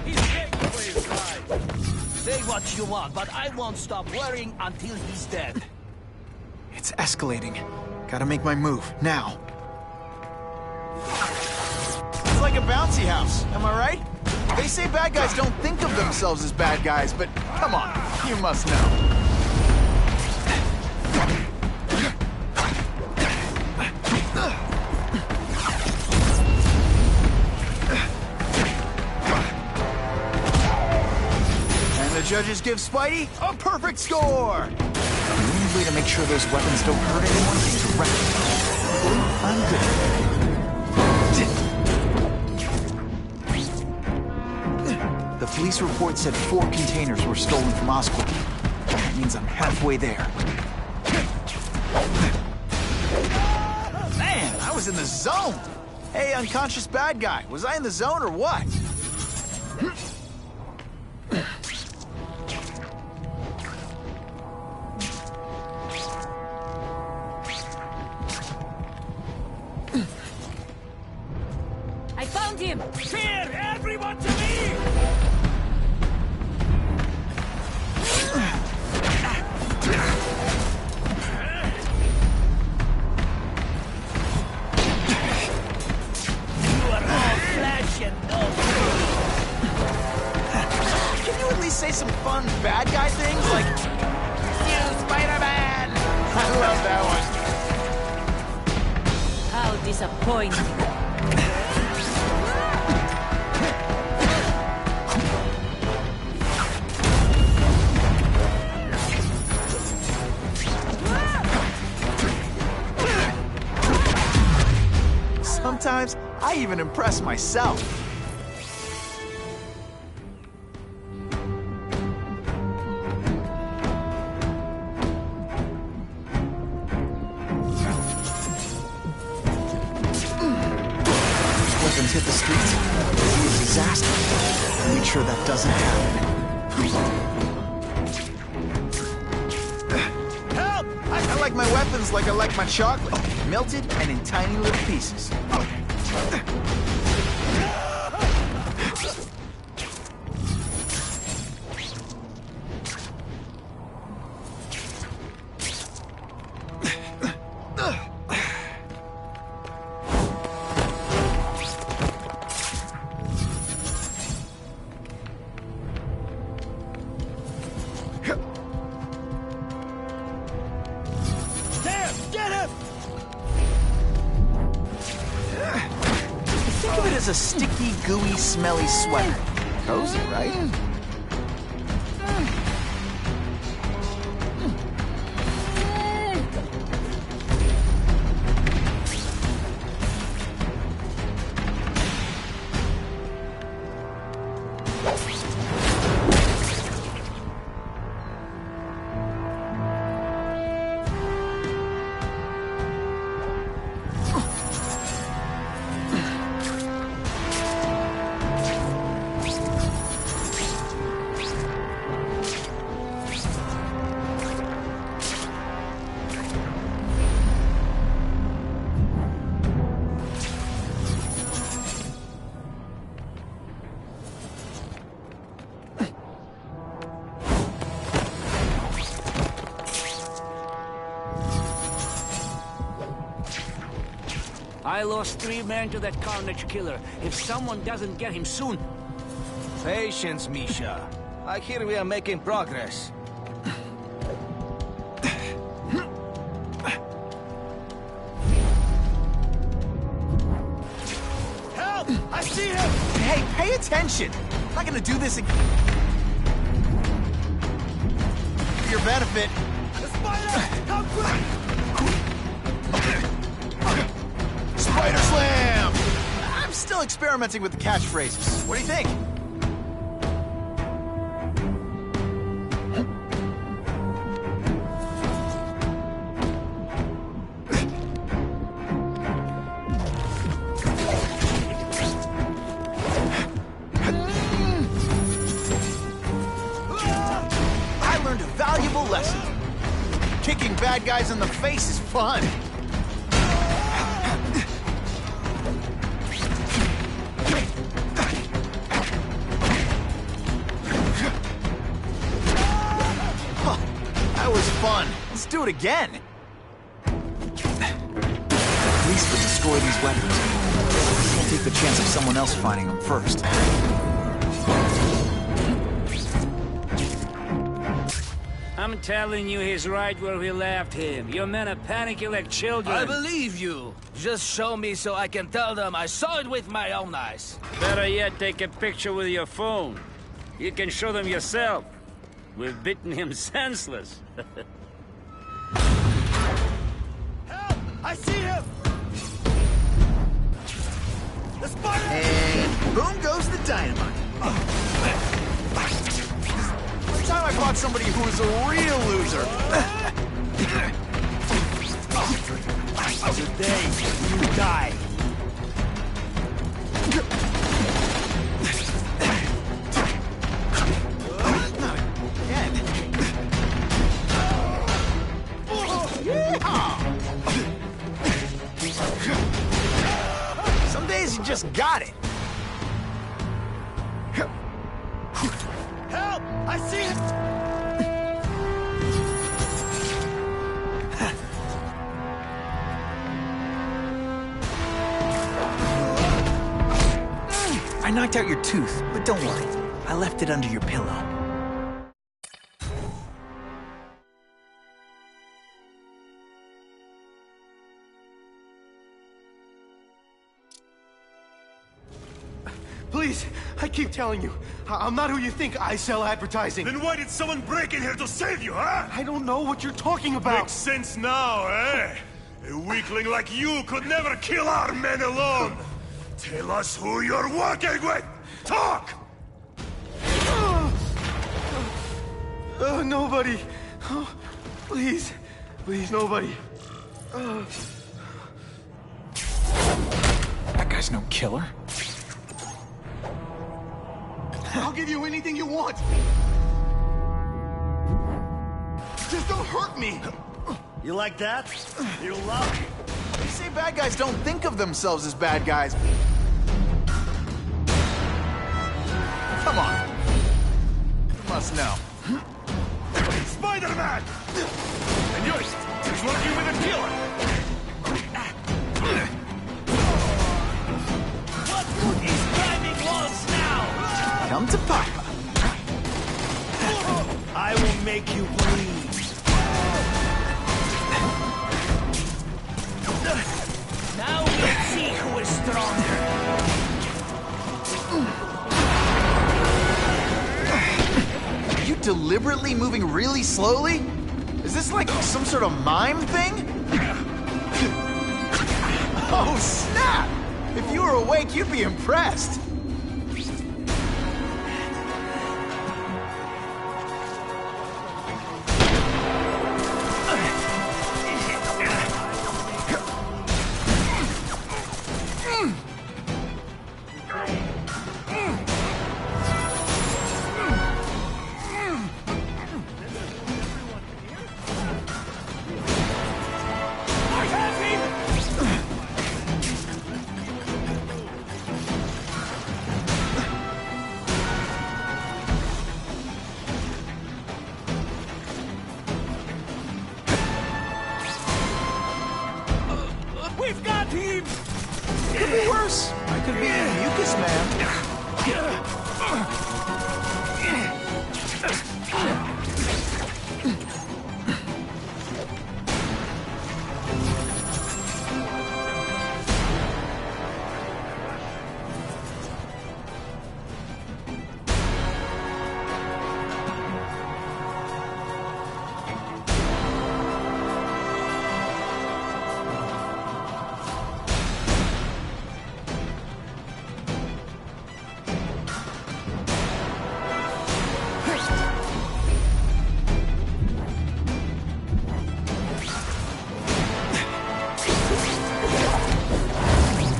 He's begging for his life. Say what you want, but I won't stop worrying until he's dead. It's escalating. Gotta make my move, now. It's like a bouncy house, am I right? They say bad guys don't think of themselves as bad guys, but come on, you must know. And the judges give Spidey a perfect score! The only way to make sure those weapons don't hurt anyone is to wreck them. Police report said 4 containers were stolen from Oscorp. That means I'm halfway there. Man, I was in the zone! Hey, unconscious bad guy, was I in the zone or what? I found him! Fear! Everyone to me! You are all flesh and no bone. Can you at least say some fun bad guy things like, "You Spider-Man"? I love that one. How disappointing. Sometimes I even impress myself. Weapons hit the streets, it'll be a disaster. I'll make sure that doesn't happen. Help! I like my weapons like I like my chocolate. Melted and in tiny little pieces. Think of it as a sticky, gooey, smelly sweater. Cozy, right? I lost 3 men to that Carnage killer. If someone doesn't get him soon... Patience, Misha. I hear we are making progress. Help! I see him! Hey, pay attention! I'm not gonna do this again. For your benefit. The spider! Come quick! Spider Slam! I'm still experimenting with the catchphrases. What do you think? I learned a valuable lesson. Kicking bad guys in the face is fun. That was fun. Let's do it again. Police would destroy these weapons. Can't take the chance of someone else finding them first. I'm telling you, he's right where we left him. Your men are panicking like children. I believe you. Just show me so I can tell them I saw it with my own eyes. Better yet, take a picture with your phone. You can show them yourself. We've beaten him senseless. Help! I see him! The spider! And boom goes the dynamite. fought somebody who was a real loser. Today, you die. Some days you just got it. Help! I see it! I knocked out your tooth, but don't worry. I left it under your pillow. Please, I keep telling you, I'm not who you think. I sell advertising. Then why did someone break in here to save you, huh? I don't know what you're talking about. Makes sense now, eh? A weakling like you could never kill our men alone. Tell us who you're working with! Talk! Nobody. Oh, please. Please, nobody. That guy's no killer. I'll give you anything you want. Just don't hurt me. You like that? You love it. They say bad guys don't think of themselves as bad guys. Come on. You must know. Spider-Man! And yours is working with a killer. What good is climbing walls now? Come to Papa. I will make you bleed. Now we'll see who is stronger. Are you deliberately moving really slowly? Is this like some sort of mime thing? Oh, snap! If you were awake, you'd be impressed. We've got him! Could be worse. I could be Mucus Man.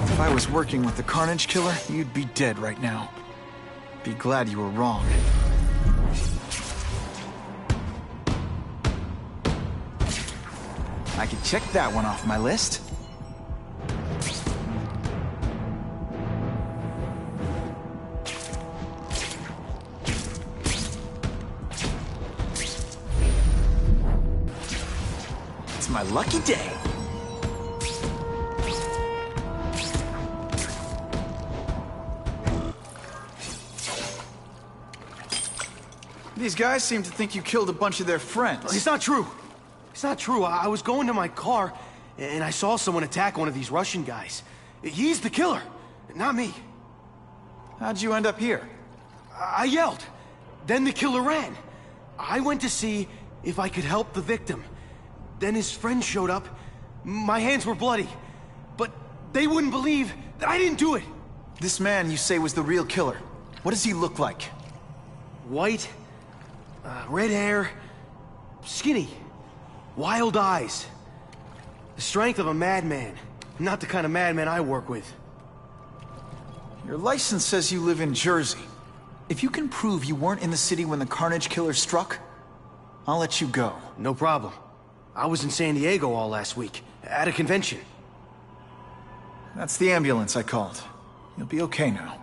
If I was working with the Carnage Killer, you'd be dead right now. Be glad you were wrong. I could check that one off my list. It's my lucky day. These guys seem to think you killed a bunch of their friends. It's not true. It's not true. I was going to my car, and I saw someone attack one of these Russian guys. He's the killer, not me. How'd you end up here? I yelled. Then the killer ran. I went to see if I could help the victim. Then his friend showed up. My hands were bloody. But they wouldn't believe that I didn't do it. This man you say was the real killer. What does he look like? White, Red hair, skinny, wild eyes. The strength of a madman. Not the kind of madman I work with. Your license says you live in Jersey. If you can prove you weren't in the city when the Carnage Killer struck, I'll let you go. No problem. I was in San Diego all last week, at a convention. That's the ambulance I called. You'll be okay now.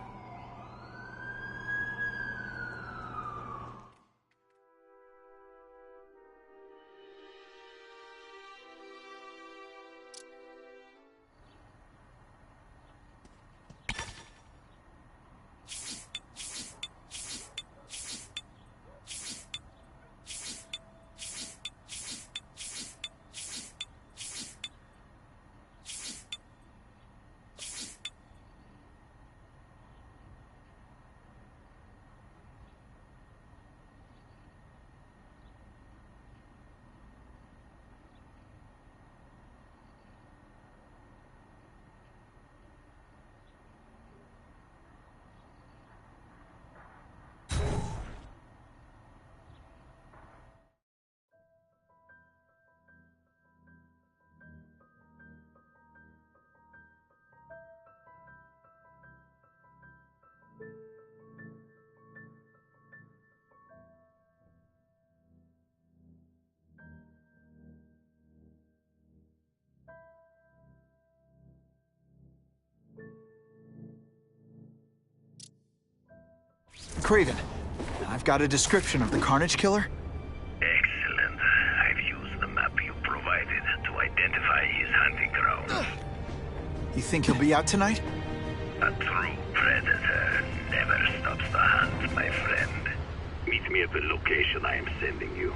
Craven, I've got a description of the Carnage Killer. Excellent. I've used the map you provided to identify his hunting ground. You think he'll be out tonight? A true predator never stops the hunt, my friend. Meet me at the location I am sending you.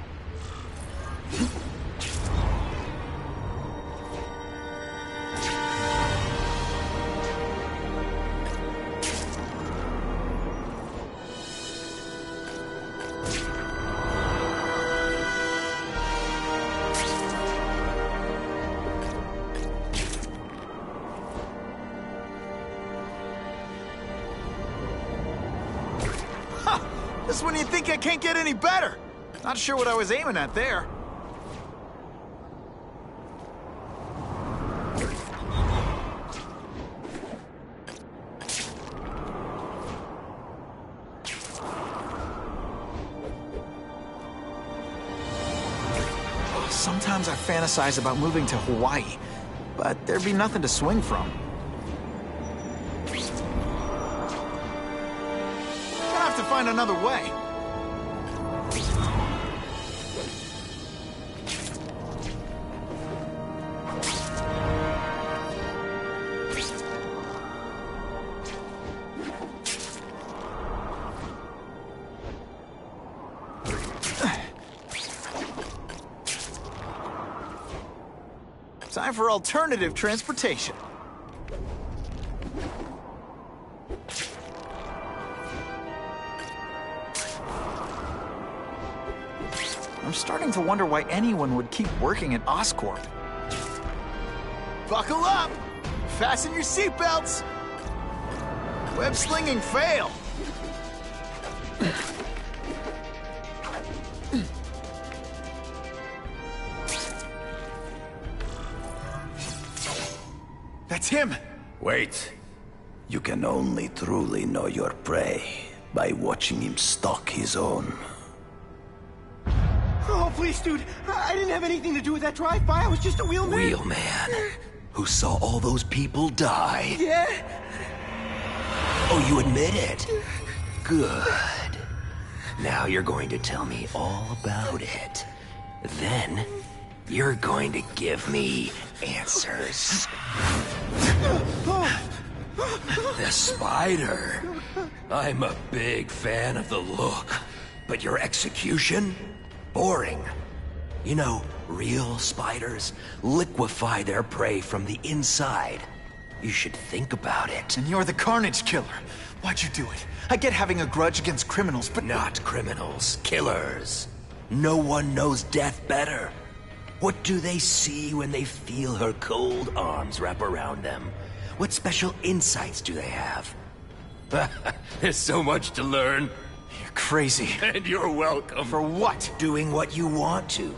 Just when you think I can't get any better. Not sure what I was aiming at there. Sometimes I fantasize about moving to Hawaii, but there'd be nothing to swing from. To find another way. Time for alternative transportation. I'm starting to wonder why anyone would keep working at Oscorp. Buckle up! Fasten your seatbelts! Web slinging fail! That's him! Wait. You can only truly know your prey by watching him stalk his own. Oh, please, dude. I didn't have anything to do with that drive-by. I was just a wheelman. Wheelman? Who saw all those people die? Yeah? Oh, you admit it? Good. Now you're going to tell me all about it. Then, you're going to give me answers. The spider. I'm a big fan of the look. But your execution? Boring. You know, real spiders liquefy their prey from the inside. You should think about it. And you're the Carnage Killer. Why'd you do it? I get having a grudge against criminals, but... Not criminals, killers. No one knows death better. What do they see when they feel her cold arms wrap around them? What special insights do they have? There's so much to learn. You're crazy. And you're welcome. For what? Doing what you want to,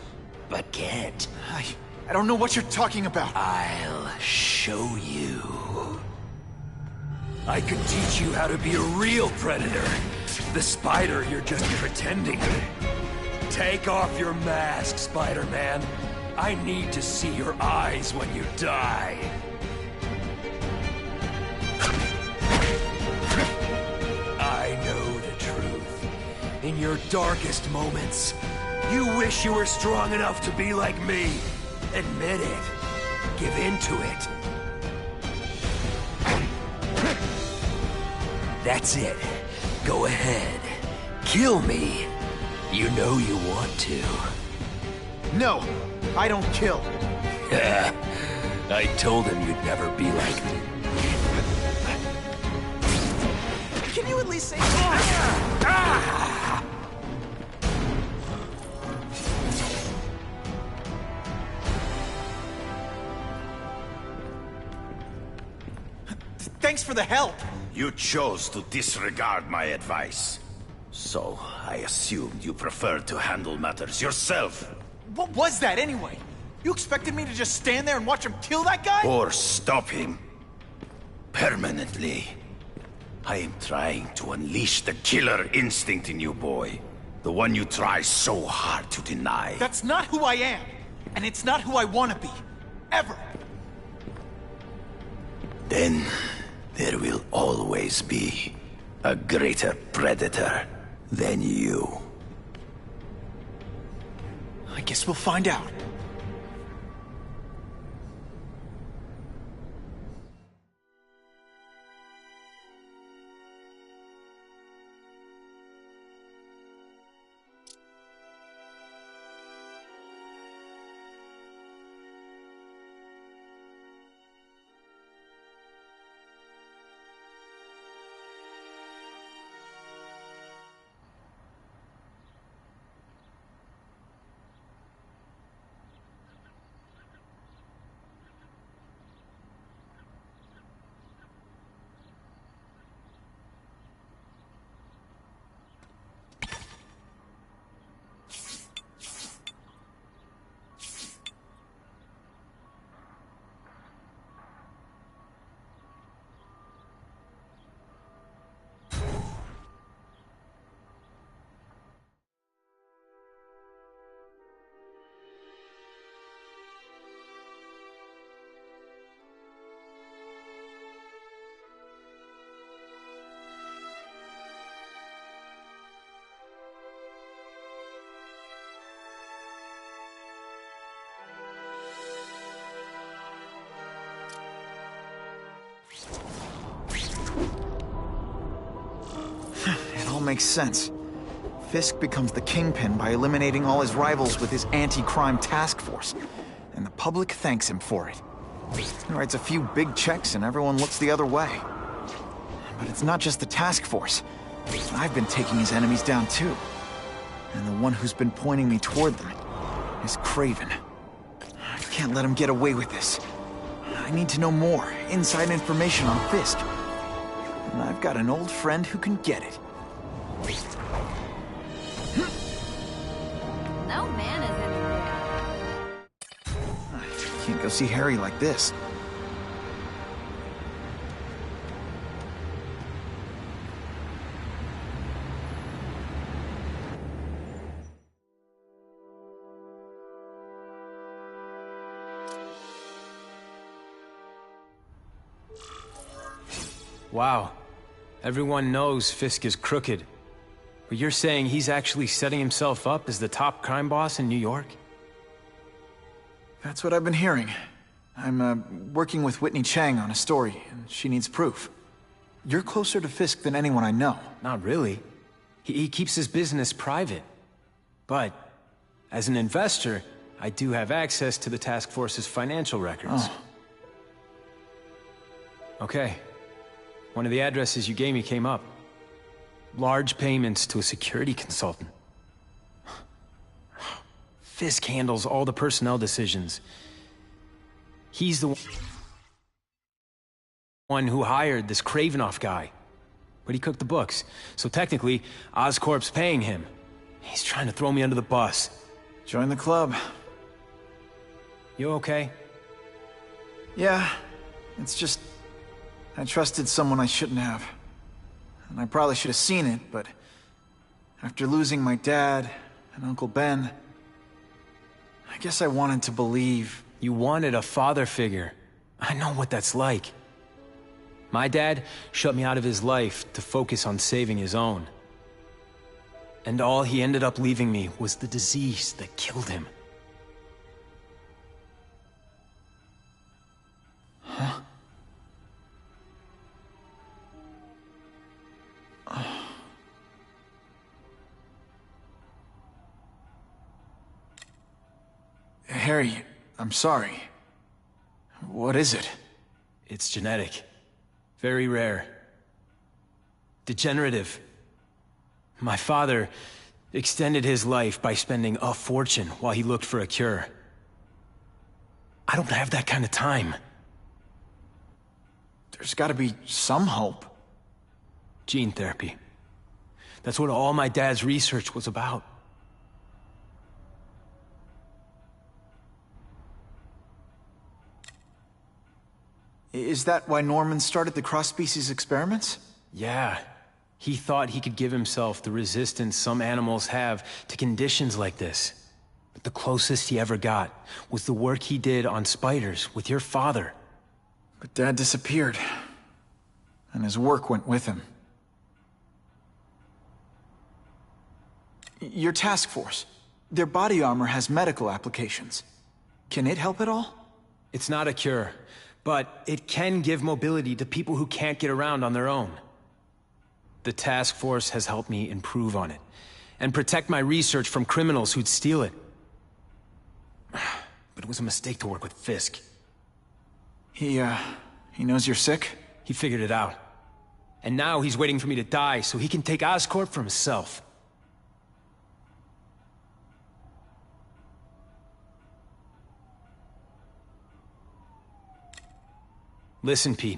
but can't. I don't know what you're talking about. I'll show you. I can teach you how to be a real predator. The spider you're just pretending. Take off your mask, Spider-Man. I need to see your eyes when you die. I know the truth. In your darkest moments, you wish you were strong enough to be like me. Admit it. Give in to it. That's it. Go ahead. Kill me. You know you want to. No, I don't kill. I told him you'd never be like me. Can you at least say... Thanks for the help. You chose to disregard my advice. So, I assumed you preferred to handle matters yourself. What was that anyway? You expected me to just stand there and watch him kill that guy? Or stop him. Permanently. I am trying to unleash the killer instinct in you, boy. The one you try so hard to deny. That's not who I am. And it's not who I want to be. Ever. Then, there will always be a greater predator than you. I guess we'll find out. It all makes sense. Fisk becomes the kingpin by eliminating all his rivals with his anti-crime task force. And the public thanks him for it. He writes a few big checks and everyone looks the other way. But it's not just the task force. I've been taking his enemies down too. And the one who's been pointing me toward them is Kraven. I can't let him get away with this. I need to know more, inside information on Fisk. And I've got an old friend who can get it. No man is in the mood. I can't go see Harry like this. Wow. Everyone knows Fisk is crooked. But you're saying he's actually setting himself up as the top crime boss in New York? That's what I've been hearing. I'm working with Whitney Chang on a story, and she needs proof. You're closer to Fisk than anyone I know. Not really. He keeps his business private. But, as an investor, I do have access to the task force's financial records. Oh. Okay. One of the addresses you gave me came up. Large payments to a security consultant. Fisk handles all the personnel decisions. He's the one who hired this Kravinoff guy. but he cooked the books. So technically, Oscorp's paying him. He's trying to throw me under the bus. Join the club. You okay? Yeah, it's just... I trusted someone I shouldn't have. And I probably should have seen it, but... after losing my dad and Uncle Ben... I guess I wanted to believe... You wanted a father figure. I know what that's like. My dad shut me out of his life to focus on saving his own. And all he ended up leaving me was the disease that killed him. Huh? Harry, I'm sorry. What is it? It's genetic. Very rare. Degenerative. My father extended his life by spending a fortune while he looked for a cure. I don't have that kind of time. There's gotta be some hope. Gene therapy. That's what all my dad's research was about. Is that why Norman started the cross-species experiments? Yeah. He thought he could give himself the resistance some animals have to conditions like this. But the closest he ever got was the work he did on spiders with your father. But Dad disappeared. And his work went with him. Your task force. Their body armor has medical applications. Can it help at all? It's not a cure. But it can give mobility to people who can't get around on their own. The task force has helped me improve on it, and protect my research from criminals who'd steal it. But it was a mistake to work with Fisk. He knows you're sick? He figured it out. And now he's waiting for me to die so he can take Oscorp for himself. Listen, Pete.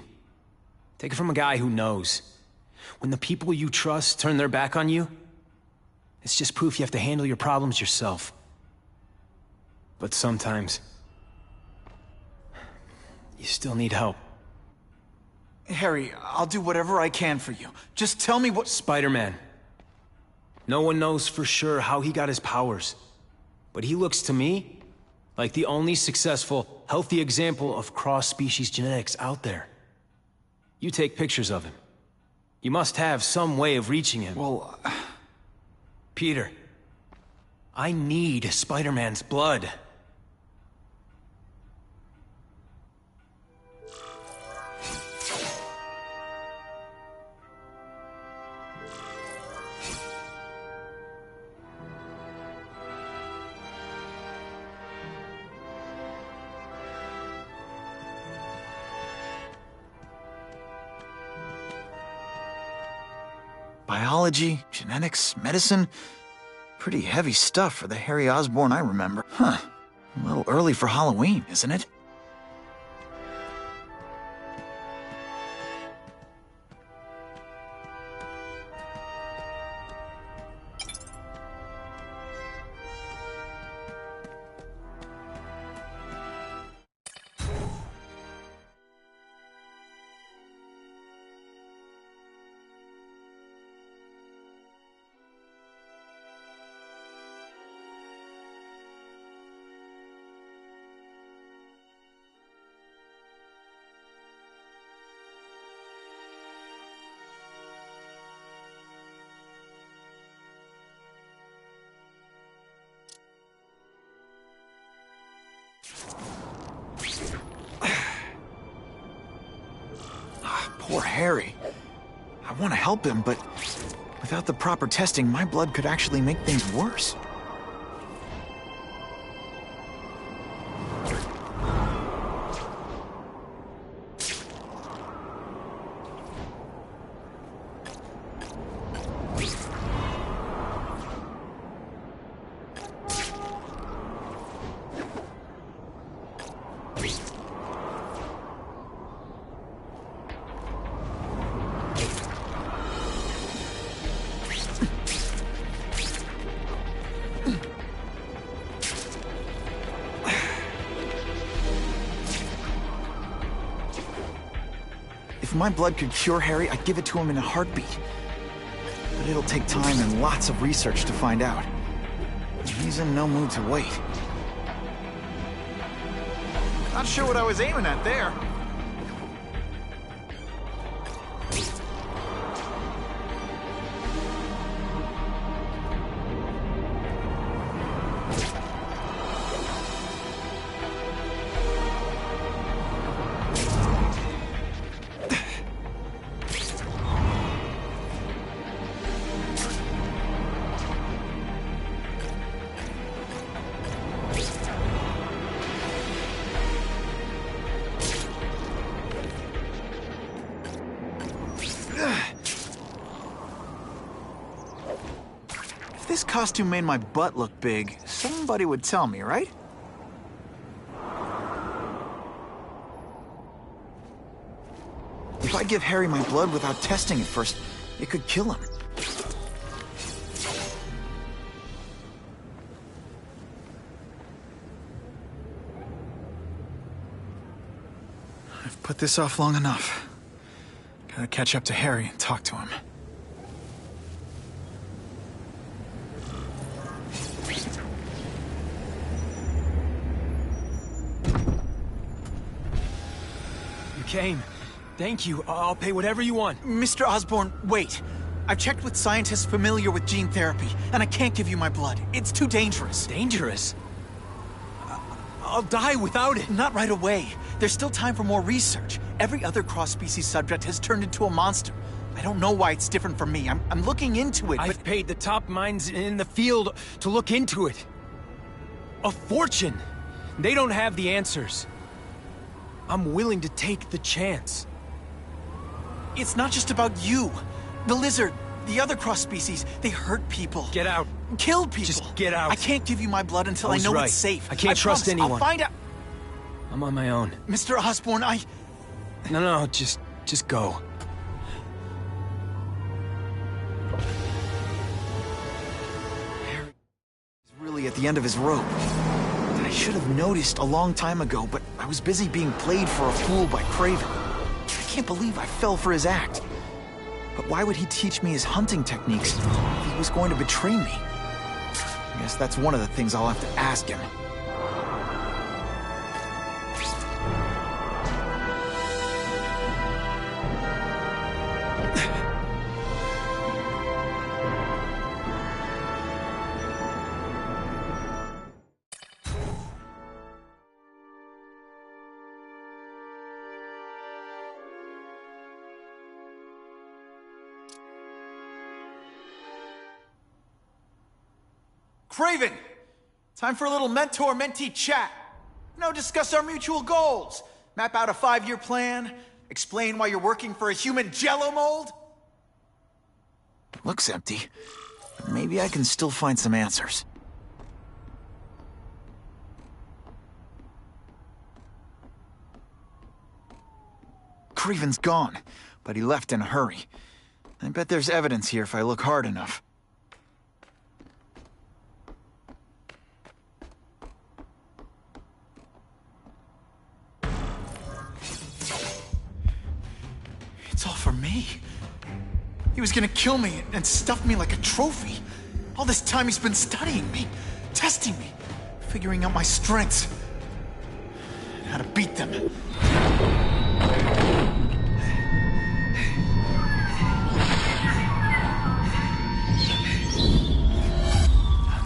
Take it from a guy who knows. When the people you trust turn their back on you, it's just proof you have to handle your problems yourself. But sometimes, you still need help. Harry, I'll do whatever I can for you. Just tell me what— Spider-Man. No one knows for sure how he got his powers. But he looks to me like the only successful, healthy example of cross-species genetics out there. You take pictures of him. You must have some way of reaching him. Well... Peter, I need Spider-Man's blood. Biology, genetics, medicine. Pretty heavy stuff for the Harry Osborn I remember. Huh. A little early for Halloween, isn't it? Poor Harry. I want to help him, but without the proper testing, my blood could actually make things worse. If my blood could cure Harry, I'd give it to him in a heartbeat. But it'll take time and lots of research to find out. And he's in no mood to wait. Not sure what I was aiming at there. If this costume made my butt look big, somebody would tell me, right? If I give Harry my blood without testing it first, it could kill him. I've put this off long enough. Gotta catch up to Harry and talk to him. You came. Thank you. I'll pay whatever you want. Mr. Osborn, wait. I've checked with scientists familiar with gene therapy, and I can't give you my blood. It's too dangerous. Dangerous? I'll die without it. Not right away. There's still time for more research. Every other cross-species subject has turned into a monster. I don't know why it's different from me. I'm looking into it, but... I've paid the top minds in the field to look into it. A fortune. They don't have the answers. I'm willing to take the chance. It's not just about you. The lizard, the other cross-species, they hurt people. Get out. Kill people. Just get out. I can't give you my blood until I know it's safe. I can't trust anyone. I'll find out. I'm on my own. Mr. Osborn, No, just go. Harry is really at the end of his rope. I should have noticed a long time ago, but I was busy being played for a fool by Craven. I can't believe I fell for his act. But why would he teach me his hunting techniques if he was going to betray me? I guess that's one of the things I'll have to ask him. Craven! Time for a little mentor-mentee chat. Discuss our mutual goals. Map out a 5-year plan. Explain why you're working for a human jello mold. It looks empty, but maybe I can still find some answers. Craven's gone, but he left in a hurry. I bet there's evidence here if I look hard enough. It's all for me. He was gonna kill me and stuff me like a trophy. All this time he's been studying me, testing me, figuring out my strengths, and how to beat them.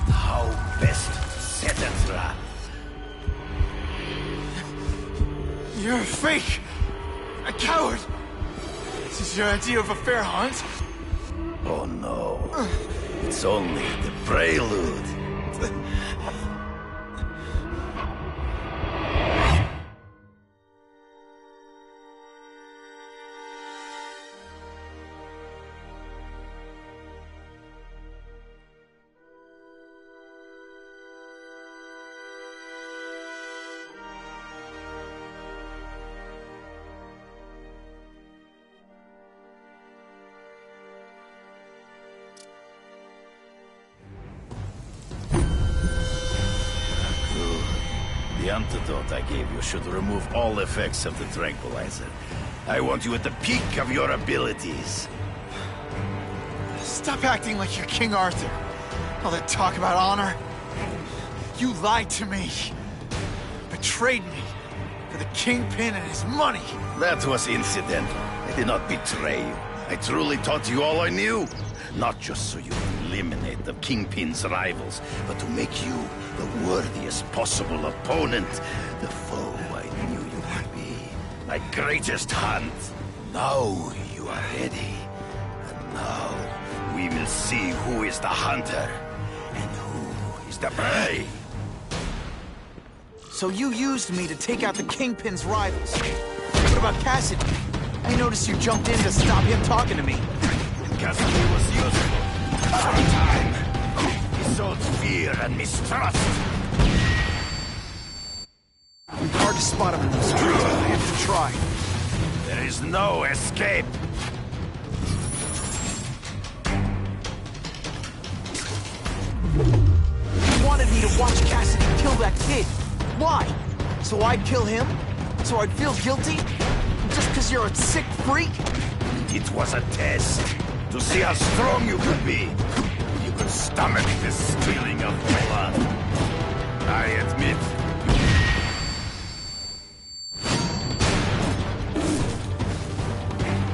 How best sentence rat. You're a fake! A coward! This is your idea of a fair hunt? Oh no. It's only the prelude. antidote I gave you should remove all effects of the tranquilizer. I want you at the peak of your abilities. Stop acting like you're King Arthur. All that talk about honor. You lied to me. Betrayed me. For the Kingpin and his money. That was incidental. I did not betray you. I truly taught you all I knew. Not just so you could eliminate the Kingpin's rivals, but to make you the worthiest possible opponent. The foe I knew you would be. My greatest hunt. Now you are ready. And now we will see who is the hunter and who is the prey. So you used me to take out the Kingpin's rivals. What about Cassidy? I noticed you jumped in to stop him talking to me. Cassidy was useful. For a time. He sowed fear and mistrust. It's hard to spot him in those streets, but I have to try. There is no escape. You wanted me to watch Cassidy kill that kid. Why? So I'd kill him? So I'd feel guilty? Just because you're a sick freak? It was a test. To see how strong you could be. You could stomach the stealing of blood. I admit.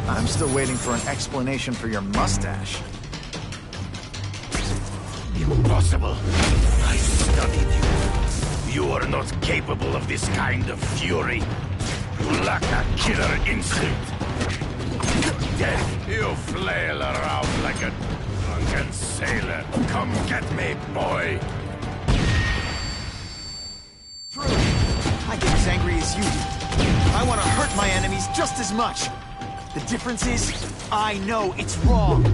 I'm still waiting for an explanation for your mustache. Impossible. I studied you. You are not capable of this kind of fury. You lack a killer instinct. You flail around like a drunken sailor. Come get me, boy. True. I get as angry as you do. I want to hurt my enemies just as much. The difference is, I know it's wrong.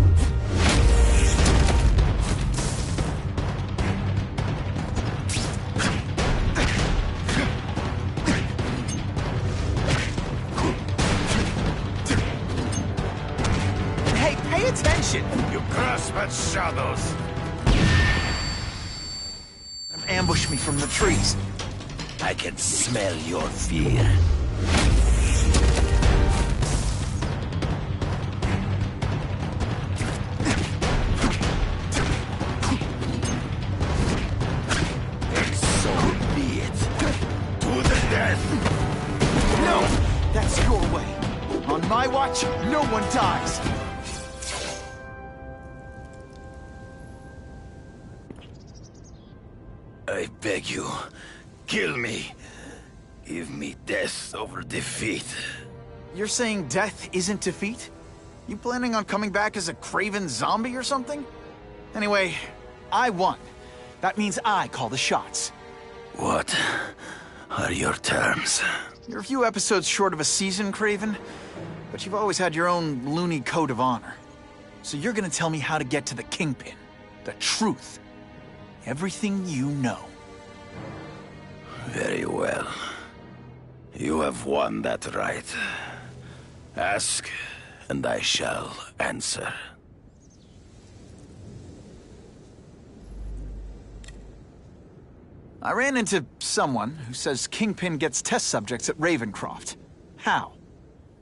Attention! You grasp at shadows. Ambush me from the trees. I can smell your fear. And so be it. To the death. No! That's your way. On my watch, no one dies. I beg you, kill me. Give me death over defeat. You're saying death isn't defeat? You planning on coming back as a craven zombie or something? Anyway, I won. That means I call the shots. What are your terms? You're a few episodes short of a season, Craven, but you've always had your own loony code of honor. So you're gonna tell me how to get to the Kingpin. The truth. Everything you know. Very well. You have won that right. Ask, and I shall answer. I ran into someone who says Kingpin gets test subjects at Ravencroft. How?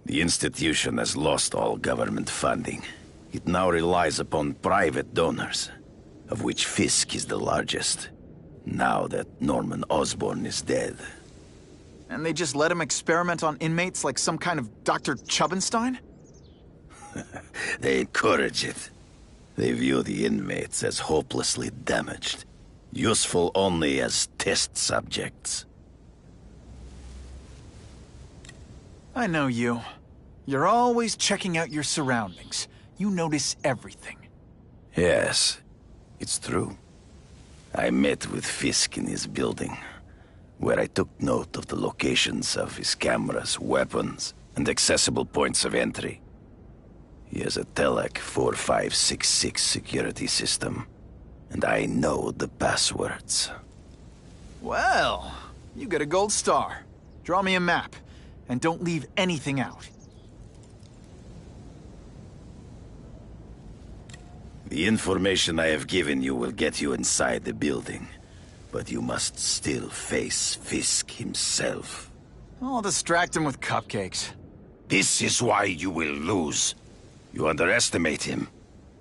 The institution has lost all government funding. It now relies upon private donors, of which Fisk is the largest, now that Norman Osborn is dead. And they just let him experiment on inmates like some kind of Dr. Chubbenstein? They encourage it. They view the inmates as hopelessly damaged, useful only as test subjects. I know you. You're always checking out your surroundings. You notice everything. Yes. It's true. I met with Fisk in his building, where I took note of the locations of his cameras, weapons, and accessible points of entry. He has a Telec 4566 security system, and I know the passwords. Well, you get a gold star. Draw me a map, and don't leave anything out. The information I have given you will get you inside the building. But you must still face Fisk himself. I'll distract him with cupcakes. This is why you will lose. You underestimate him.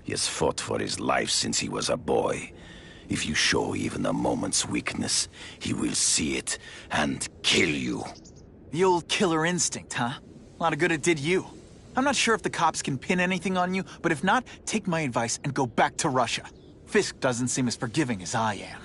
He has fought for his life since he was a boy. If you show even a moment's weakness, he will see it and kill you. The old killer instinct, huh? A lot of good it did you. I'm not sure if the cops can pin anything on you, but if not, take my advice and go back to Russia. Fisk doesn't seem as forgiving as I am.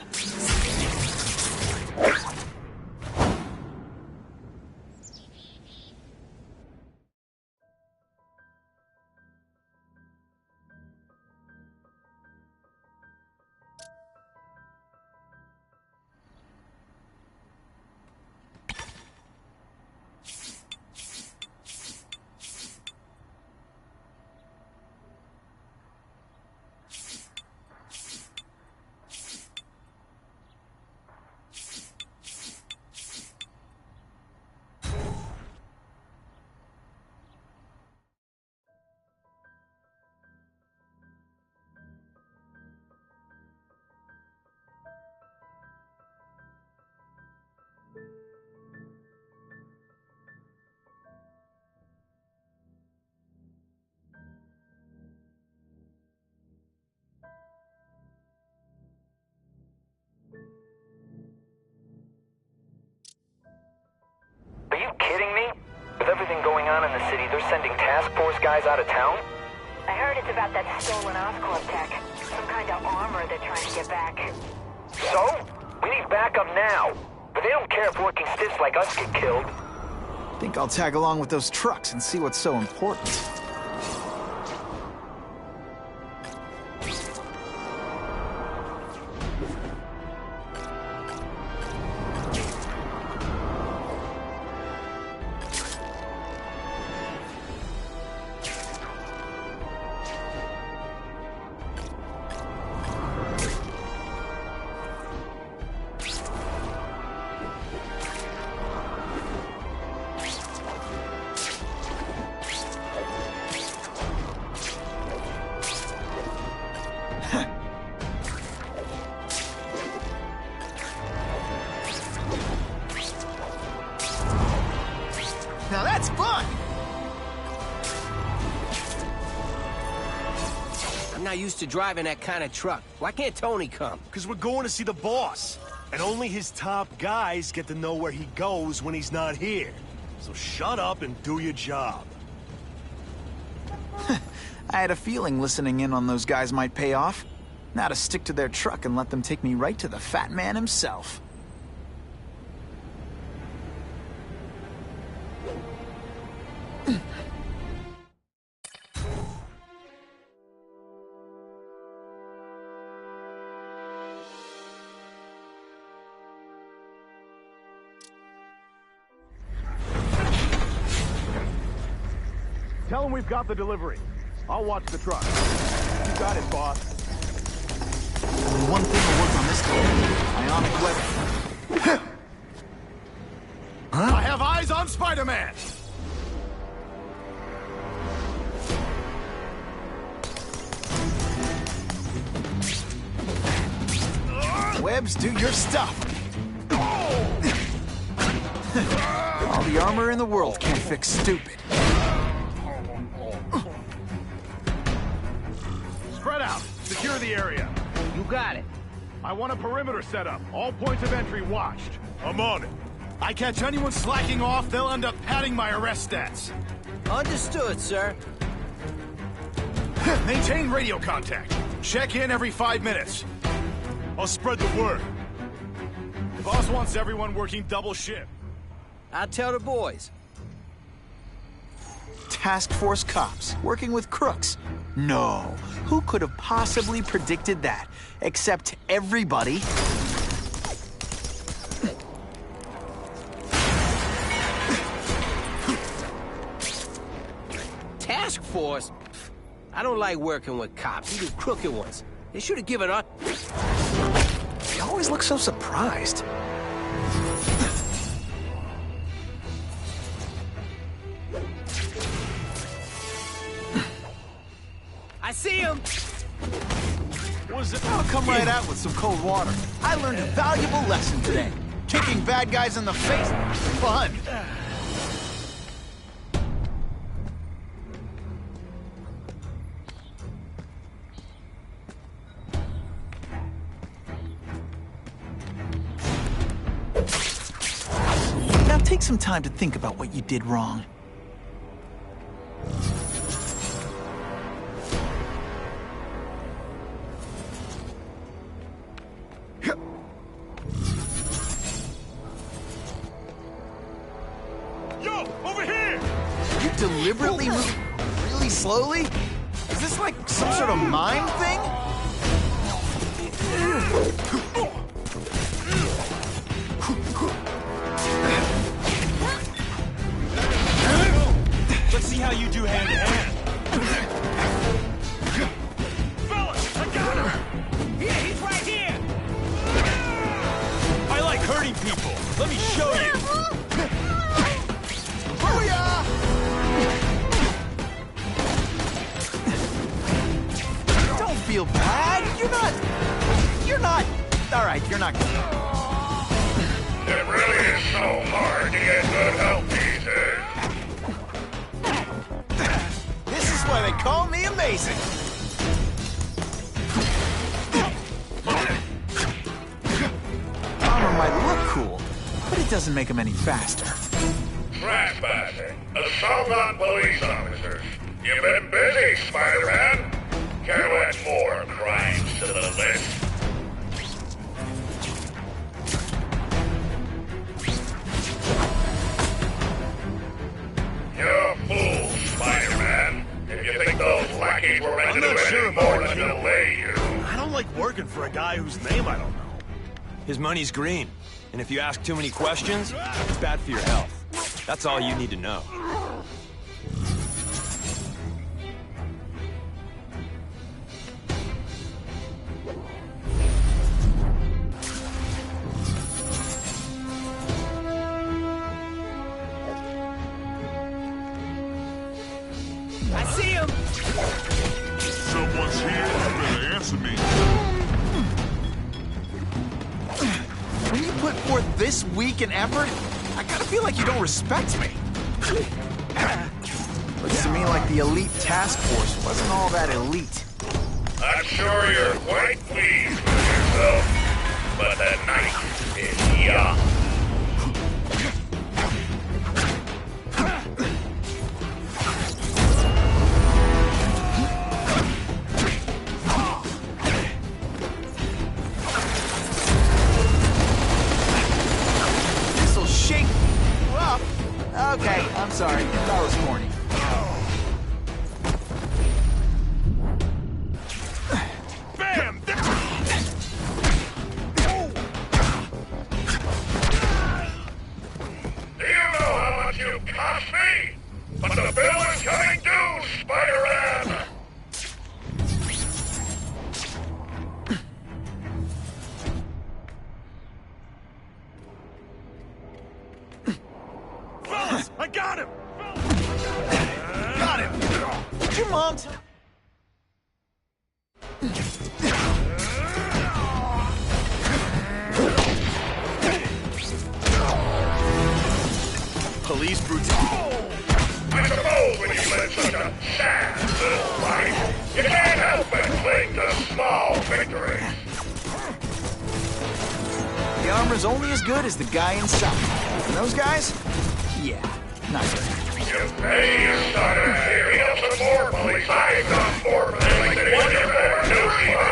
Are you kidding me? With everything going on in the city, they're sending task force guys out of town? I heard it's about that stolen Oscorp tech. Some kind of armor they're trying to get back. So? We need backup now. But they don't care if working stiffs like us get killed. Think I'll tag along with those trucks and see what's so important. Now that's fun! I'm not used to driving that kind of truck. Why can't Tony come? Because we're going to see the boss. And only his top guys get to know where he goes when he's not here. So shut up and do your job. I had a feeling listening in on those guys might pay off. Now to stick to their truck and let them take me right to the fat man himself. Tell him we've got the delivery. I'll watch the truck. You got it, boss. Only one thing will work on this ionic weapon. I have eyes on Spider-Man! Webbs, do your stuff. All the armor in the world can't fix stupid. Spread out. Secure the area. You got it. I want a perimeter set up. All points of entry watched. I'm on it. I catch anyone slacking off, they'll end up padding my arrest stats. Understood, sir. Maintain radio contact. Check in every 5 minutes. I'll spread the word. The boss wants everyone working double shift. I'll tell the boys. Task force cops working with crooks. No, who could have possibly predicted that? Except everybody. Task force? I don't like working with cops, even crooked ones. They should have given up. You always look so surprised. I see him! I'll come right out with some cold water. I learned a valuable lesson today. Kicking bad guys in the face is fun. Now take some time to think about what you did wrong. Yo, over here! You deliberately move really slowly? Is this like some sort of mime thing? Let's see how you do hand-to-hand. Fellas, I got him! Here, he's right here! I like hurting people. Let me show you. Booyah! Don't feel bad. You're not. All right, you're not. It really is so hard to get good help these days. This is why they call me amazing. Armor might look cool, but it doesn't make them any faster. Trespassing, assault on police officers. You've been busy, Spider-Man. Care to add more crimes to the list? You're a fool, Spider-Man. If you think those lackeys were meant to do anything more than delay you. I don't like working for a guy whose name I don't know. His money's green. And if you ask too many questions, it's bad for your health. That's all you need to know. I see him! Someone's here, you better answer me. When you put forth this week and effort, I gotta feel like you don't respect me. Looks to me like the elite task force wasn't all that elite. I'm sure you're quite pleased with yourself, but the night is young. This'll shake you up. Okay, I'm sorry. That was corny. Bam! Do you know how much you cost me? But the bill is coming due, Spider-Man! Fellas, I got him! Got him! Did your mom Police brutality. I suppose when you live such a sad little life, you can't help but cling to small victories. The armor's only as good as the guy inside. And those guys? Yeah, not good. You pay your starter theory up some more police. I've got more feelings than one you've ever knew, Eva.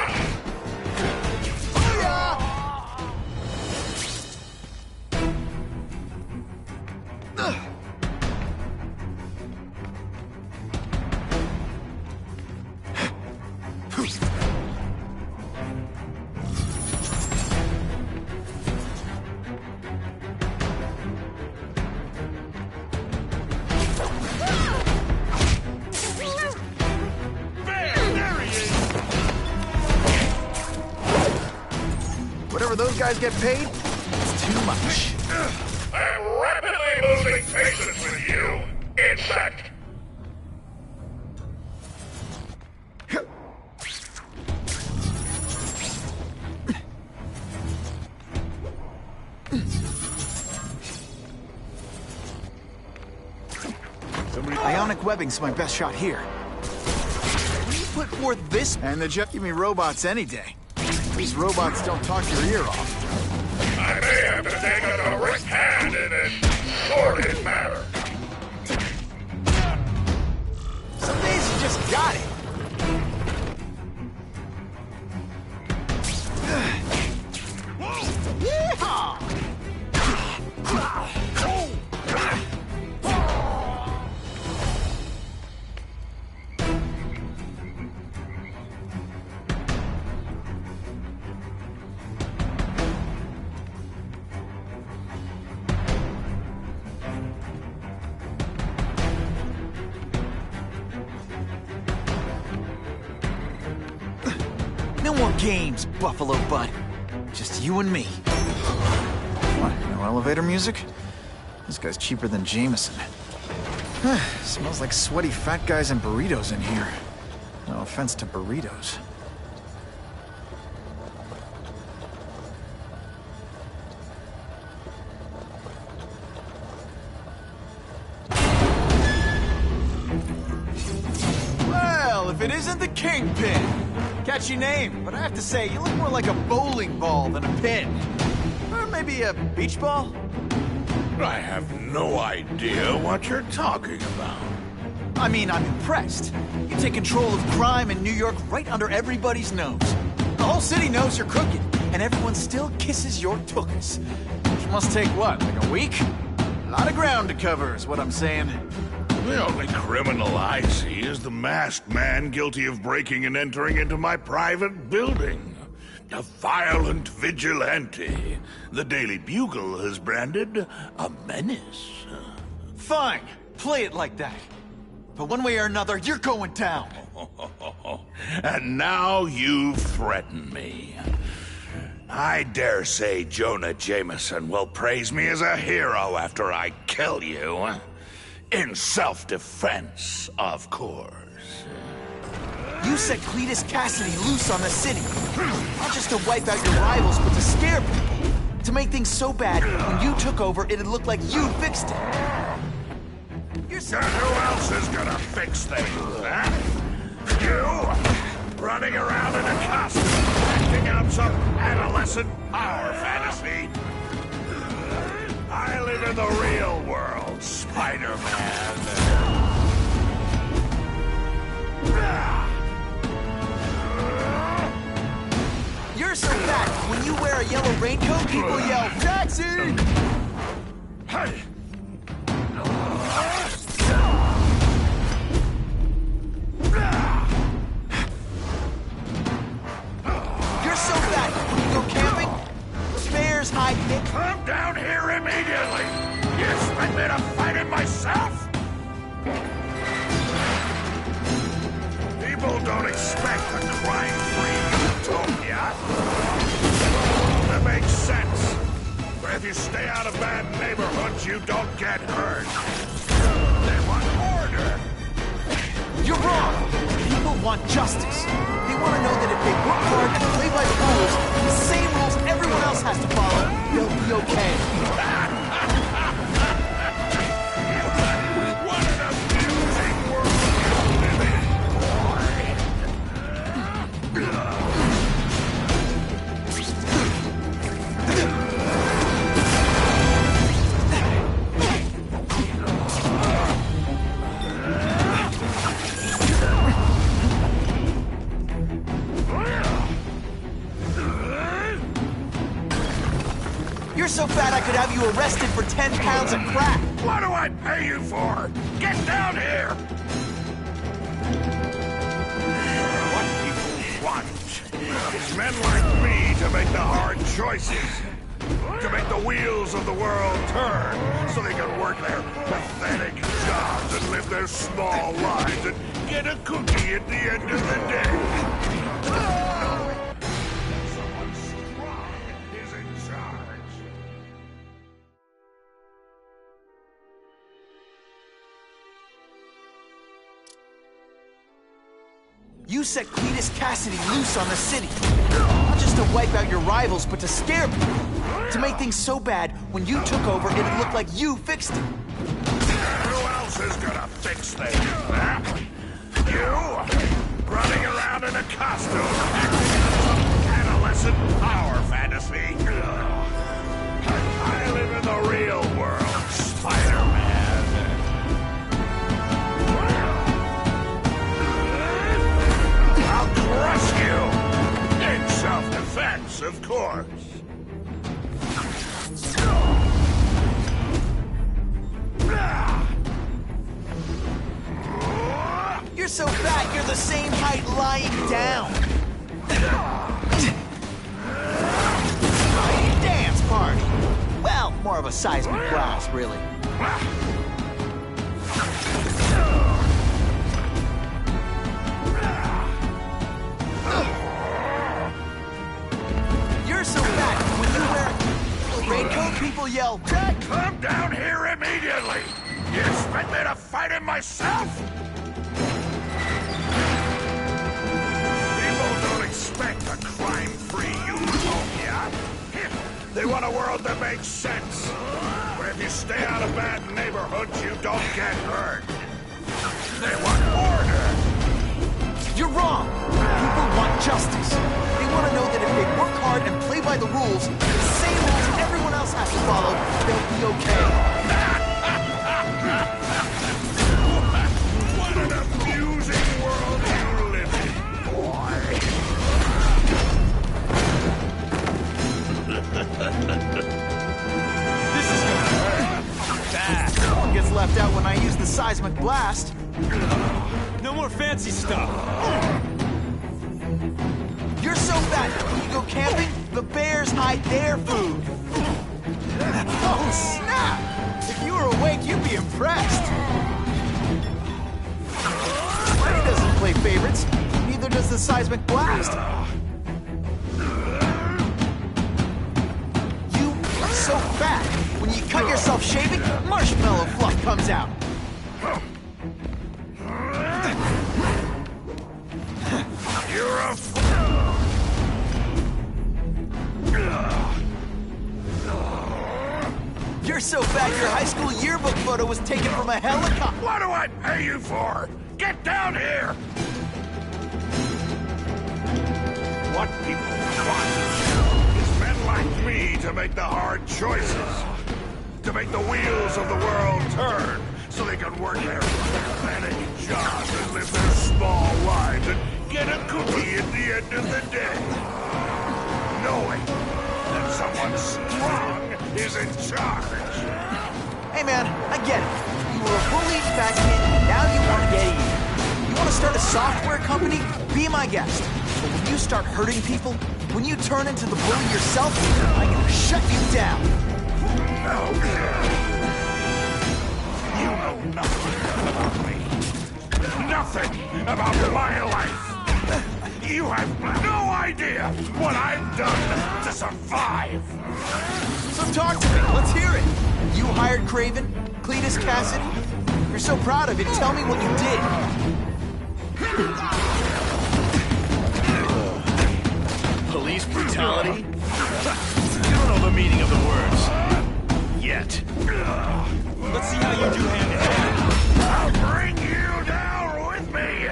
Whatever those guys get paid, it's too much. I'm rapidly losing patience with you, insect. webbing's my best shot here. You put forth this... And the jet give me robots any day. These robots don't talk your ear off. I may have to take a direct hand in this sordid matter. Some days you just got it. Yeehaw! No more games, Buffalo Butt. Just you and me. What, no elevator music? This guy's cheaper than Jameson. Smells like sweaty fat guys and burritos in here. No offense to burritos. Well, if it isn't the Kingpin! Catchy name, but I have to say, you look more like a bowling ball than a pin. Or maybe a beach ball? I have no idea what you're talking about. I mean, I'm impressed. You take control of crime in New York right under everybody's nose. The whole city knows you're crooked, and everyone still kisses your tuchus. Which must take, what, like a week? A lot of ground to cover, is what I'm saying. The only criminal I see is the masked man guilty of breaking and entering into my private building. A violent vigilante. The Daily Bugle has branded a menace. Fine, play it like that. But one way or another, you're going down. And now you threaten me. I dare say Jonah Jameson will praise me as a hero after I kill you. In self-defense, of course. You set Cletus Cassidy loose on the city. Not just to wipe out your rivals, but to scare people. To make things so bad, when you took over, it'd look like you fixed it. And who else is gonna fix things, huh? You? Running around in a costume, acting out some adolescent power fantasy. I live in the real world, Spider-Man. You're so fat, when you wear a yellow raincoat, people yell, "Taxi!" You're so fat, when you go camping, bears hide Nick. Come down here immediately! You expect me to fight it myself? People don't expect a crime-free utopia. That makes sense. But if you stay out of bad neighborhoods, you don't get hurt. They want order. You're wrong. People want justice. They want to know that if they work hard and play by the rules, the same rules everyone else has to follow, they'll be okay. What an amusing world you live in, You're so fat I could have you arrested for 10 pounds of crack. What do I pay you for? Get down here! What people want is men like me to make the hard choices. To make the wheels of the world turn so they can work their pathetic jobs and live their small lives and get a cookie at the end of the day. Someone strong is in charge. You set Cletus Cassidy loose on the city. Not just to wipe out your rivals, but to scare people. To make things so bad, when you took over, it'd look like you fixed it. Who else is gonna fix things, huh? You, running around in a costume, acting in some adolescent power fantasy. I live in the real world, Spider-Man. I'll crush you! In self-defense, of course. You're so fat, you're the same height lying down. Dance party. Well, more of a seismic blast, really. You're so fat, when you wear a raincoat, people yell, "Jack, come down here immediately! You expect me to fight him myself? People don't expect a crime-free utopia. They want a world that makes sense, where if you stay out of bad neighborhoods, you don't get hurt. They want order. You're wrong. People want justice. They want to know that if they work hard and play by the rules, the same rules everyone else has to follow, they'll be okay. What an amusing world you live in, boy. This is gonna hurt. Bad. Someone gets left out when I use the seismic blast. No more fancy stuff. You're so fat, when you go camping, the bears hide their food. Oh, snap! If you were awake, you'd be impressed. Lenny doesn't play favorites. Neither does the seismic blast. You are so fat. When you cut yourself shaving, marshmallow fluff comes out. You're a You're so fat your high school yearbook photo was taken from a helicopter. What do I pay you for? Get down here! What people want is men like me to make the hard choices. To make the wheels of the world turn so they can work their pathetic jobs and live their small lives and get a cookie at the end of the day. Knowing that someone strong is in charge. Hey man, I get it. You were a bullied fat kid, and now you want to get even. You want to start a software company? Be my guest. But when you start hurting people, when you turn into the bully yourself, I'm gonna shut you down. You know nothing about me. Nothing about my life. You have no idea what I've done to survive. So talk to me. Let's hear it. You hired Craven, Cletus Cassidy. You're so proud of it. Tell me what you did. Police brutality? You don't know the meaning of the words. Yet. Let's see how you do hand-to-hand. I'll bring you down with me.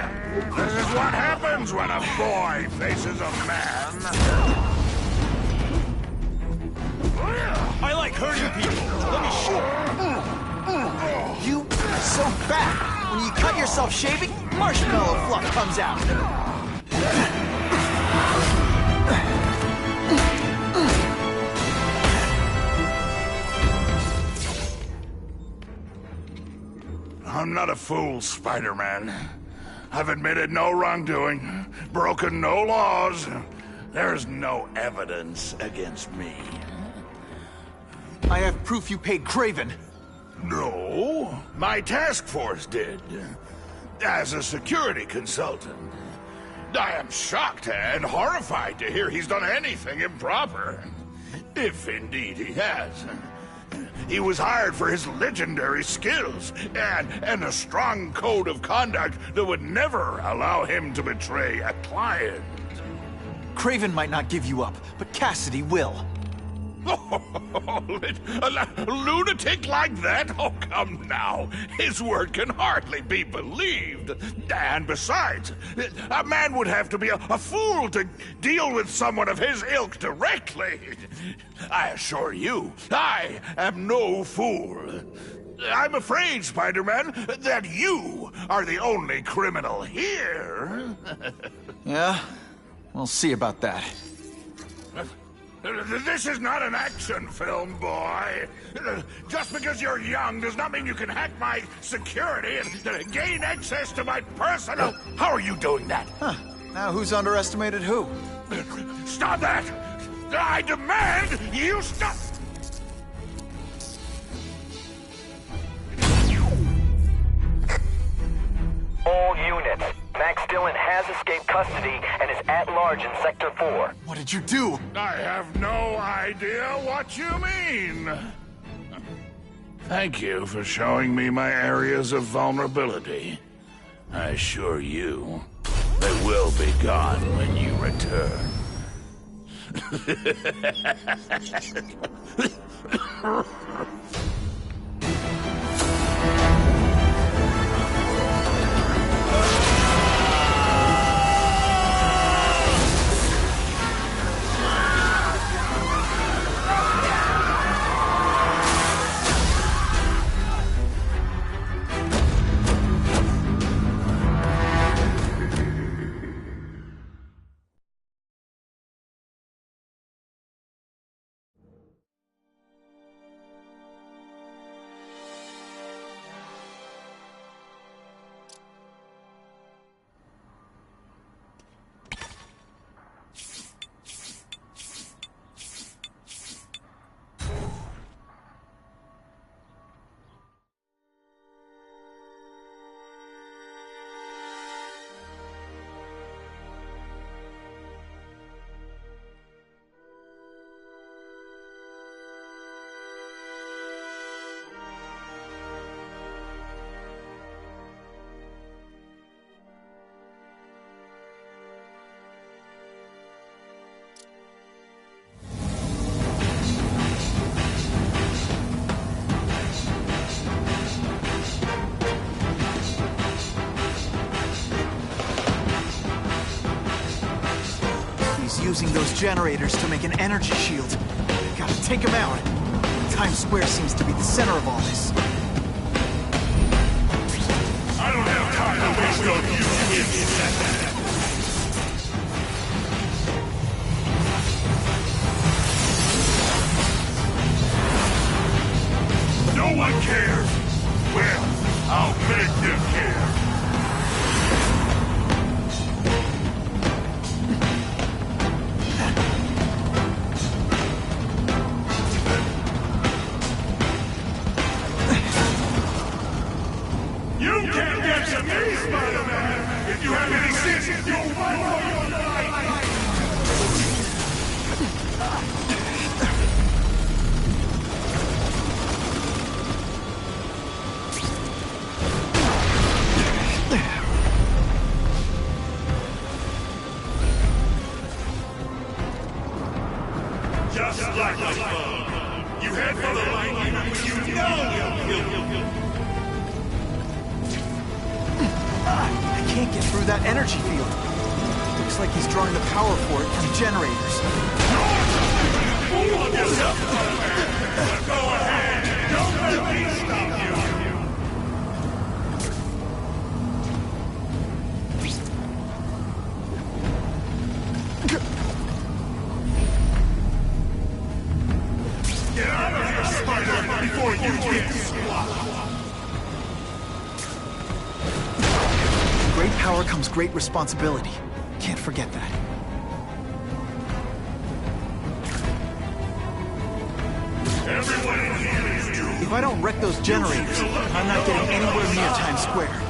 This is what happens when a boy faces a man. I like hurting people. Let me show you. You are so fat. When you cut yourself shaving, marshmallow fluff comes out. I'm not a fool, Spider-Man. I've admitted no wrongdoing, broken no laws. There's no evidence against me. I have proof you paid Craven. No, my task force did. As a security consultant. I am shocked and horrified to hear he's done anything improper. If indeed he has. He was hired for his legendary skills and a strong code of conduct that would never allow him to betray a client. Craven might not give you up, but Cassidy will. A lunatic like that? Oh, come now. His word can hardly be believed. And besides, a man would have to be a fool to deal with someone of his ilk directly. I assure you, I am no fool. I'm afraid, Spider-Man, that you are the only criminal here. Yeah? We'll see about that. This is not an action film, boy. Just because you're young does not mean you can hack my security and gain access to my personal... How are you doing that? Huh. Now who's underestimated who? Stop that! I demand you stop! All units. Max Dillon has escaped custody and is at large in Sector 4. What did you do? I have no idea what you mean. Thank you for showing me my areas of vulnerability. I assure you, they will be gone when you return. Using those generators to make an energy shield. Gotta take him out. Times Square seems to be the center of all this. I don't have time to waste on you, idiots. No one cares. Well, I'll make them care. Just like a bug. You head for the light even when you know you'll kill you. I can't get through that energy field. Looks like he's drawing the power for it from generators. Fool yourself, but go ahead. Don't let me stop you. Get out of here, Spider, before you get swallowed. Great power comes great responsibility. Can't forget that. Everyone in here is doomed. If I don't wreck those generators, I'm not getting anywhere near Times Square.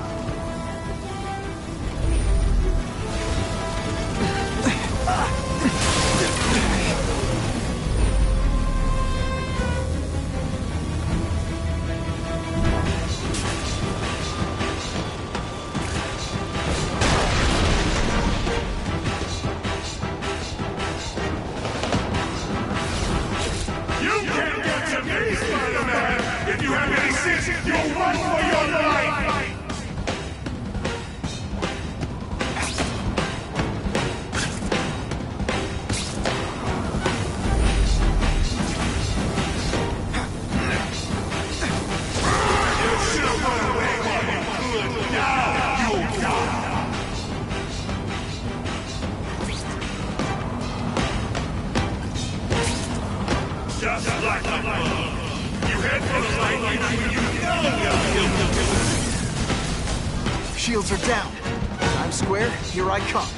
Shields are down. Times Square, here I come.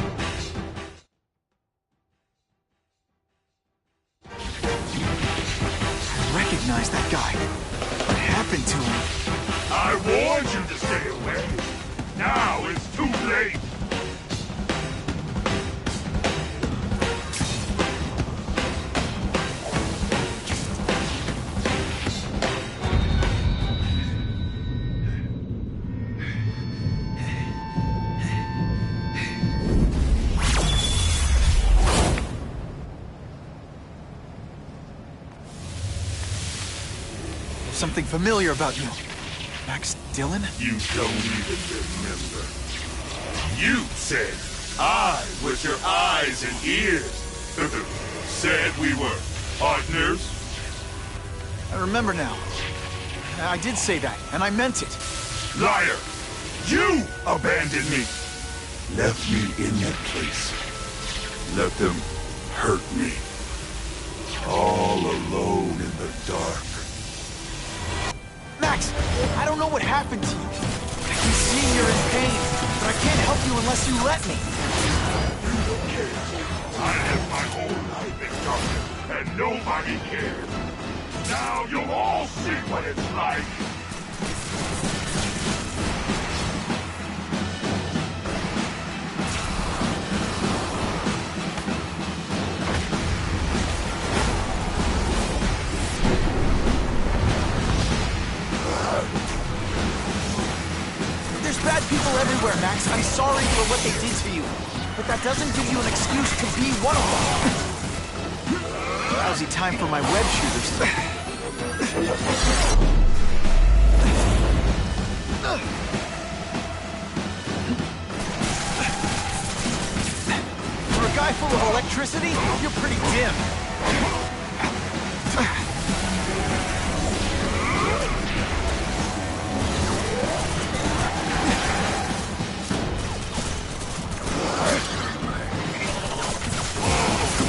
I recognize that guy. What happened to him? I warned you to stay away. Now it's too late. Something familiar about you. Max Dillon? You don't even remember. You said I was your eyes and ears. Said we were partners. I remember now. I did say that, and I meant it. Liar! You abandoned me! Left me in that place. Let them hurt me. All alone in the dark. Max, I don't know what happened to you. I can see you're in pain, but I can't help you unless you let me. You don't care. I lived my whole life in darkness, and nobody cared. Now you'll all see what it's like. There's bad people everywhere, Max. I'm sorry for what they did to you. But that doesn't give you an excuse to be one of them. Lousy time for my web shooters. For a guy full of electricity, you're pretty dim.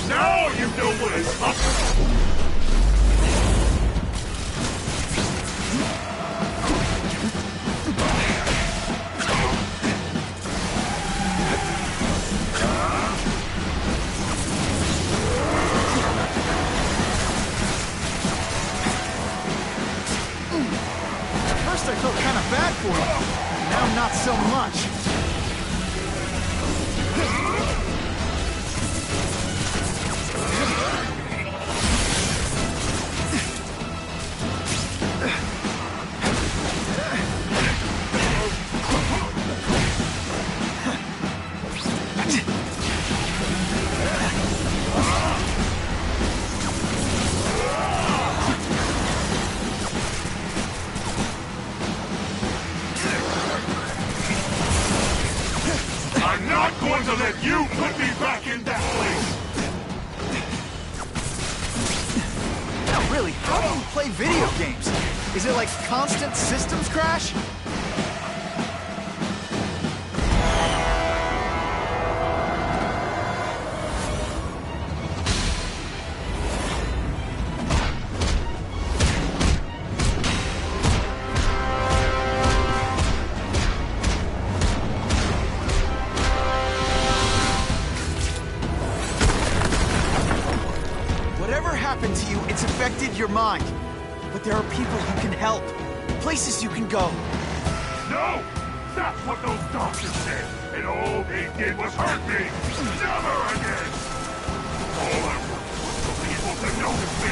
Now you know what it's up to. At first I felt kind of bad for you. Now not so much. I'm not going to let you put me back in that place! Now really, how do you play video games? Is it like constant systems crash? Whatever happened to you, it's affected your mind. But there are people who can help. Places you can go. No! That's what those doctors said, and all they did was hurt me! Never again! All I want was for people to notice me!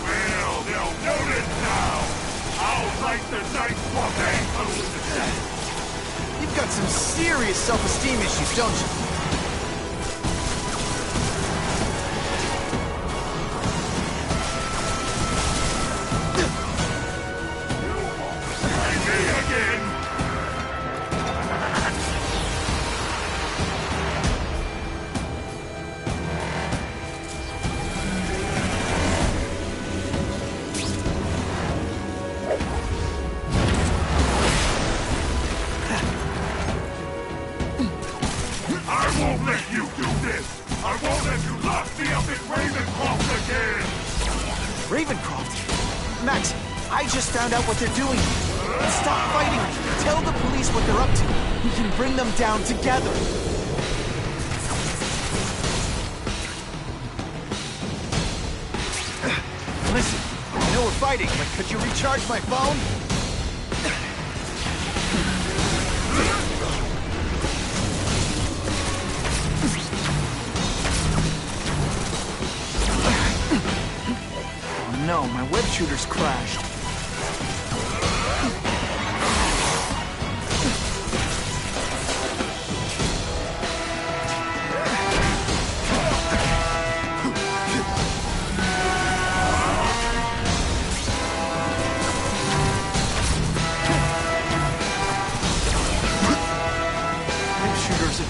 Well, they'll notice now! I'll light the night while they hallucinate! You've got some serious self-esteem issues, don't you? I won't let you do this! I won't let you lock me up in Ravencroft again! Ravencroft? Max, I just found out what they're doing. Stop fighting. Tell the police what they're up to. We can bring them down together. Listen, I know we're fighting, but could you recharge my phone? Oh no, my web shooter's crashed.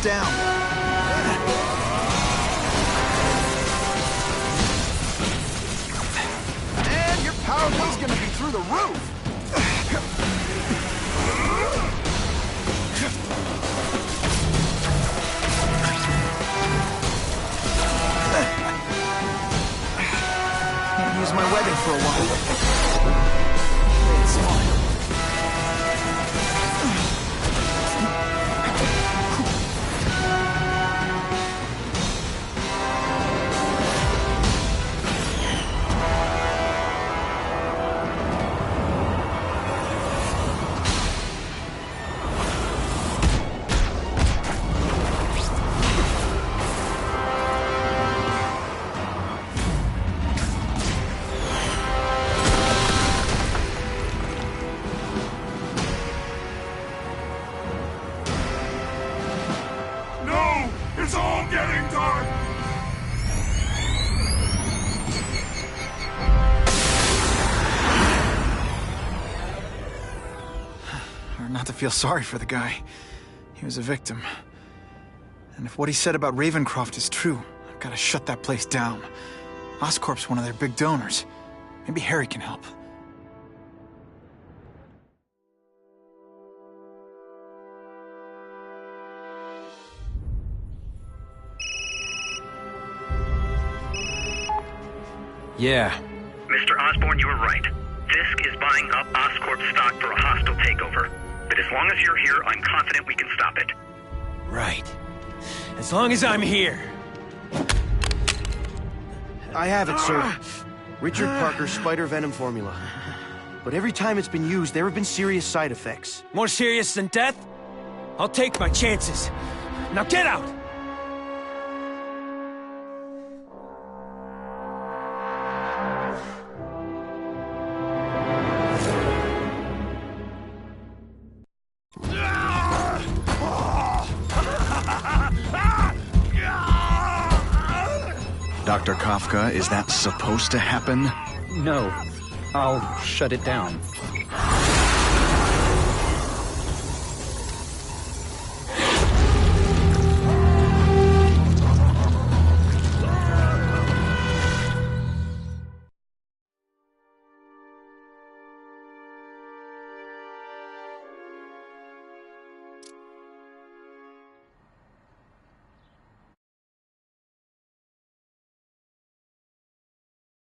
Down. And your power bill's gonna be through the roof. Can't use my webbing for a while. It's fine. It's all getting dark! Hard not to feel sorry for the guy. He was a victim. And if what he said about Ravencroft is true, I've got to shut that place down. Oscorp's one of their big donors. Maybe Harry can help. Yeah. Mr. Osborn, you were right. Fisk is buying up Oscorp stock for a hostile takeover. But as long as you're here, I'm confident we can stop it. Right. As long as I'm here. I have it, sir. Richard Parker's spider venom formula. But every time it's been used, there have been serious side effects. More serious than death? I'll take my chances. Now get out! Dr. Kafka, is that supposed to happen? No. I'll shut it down.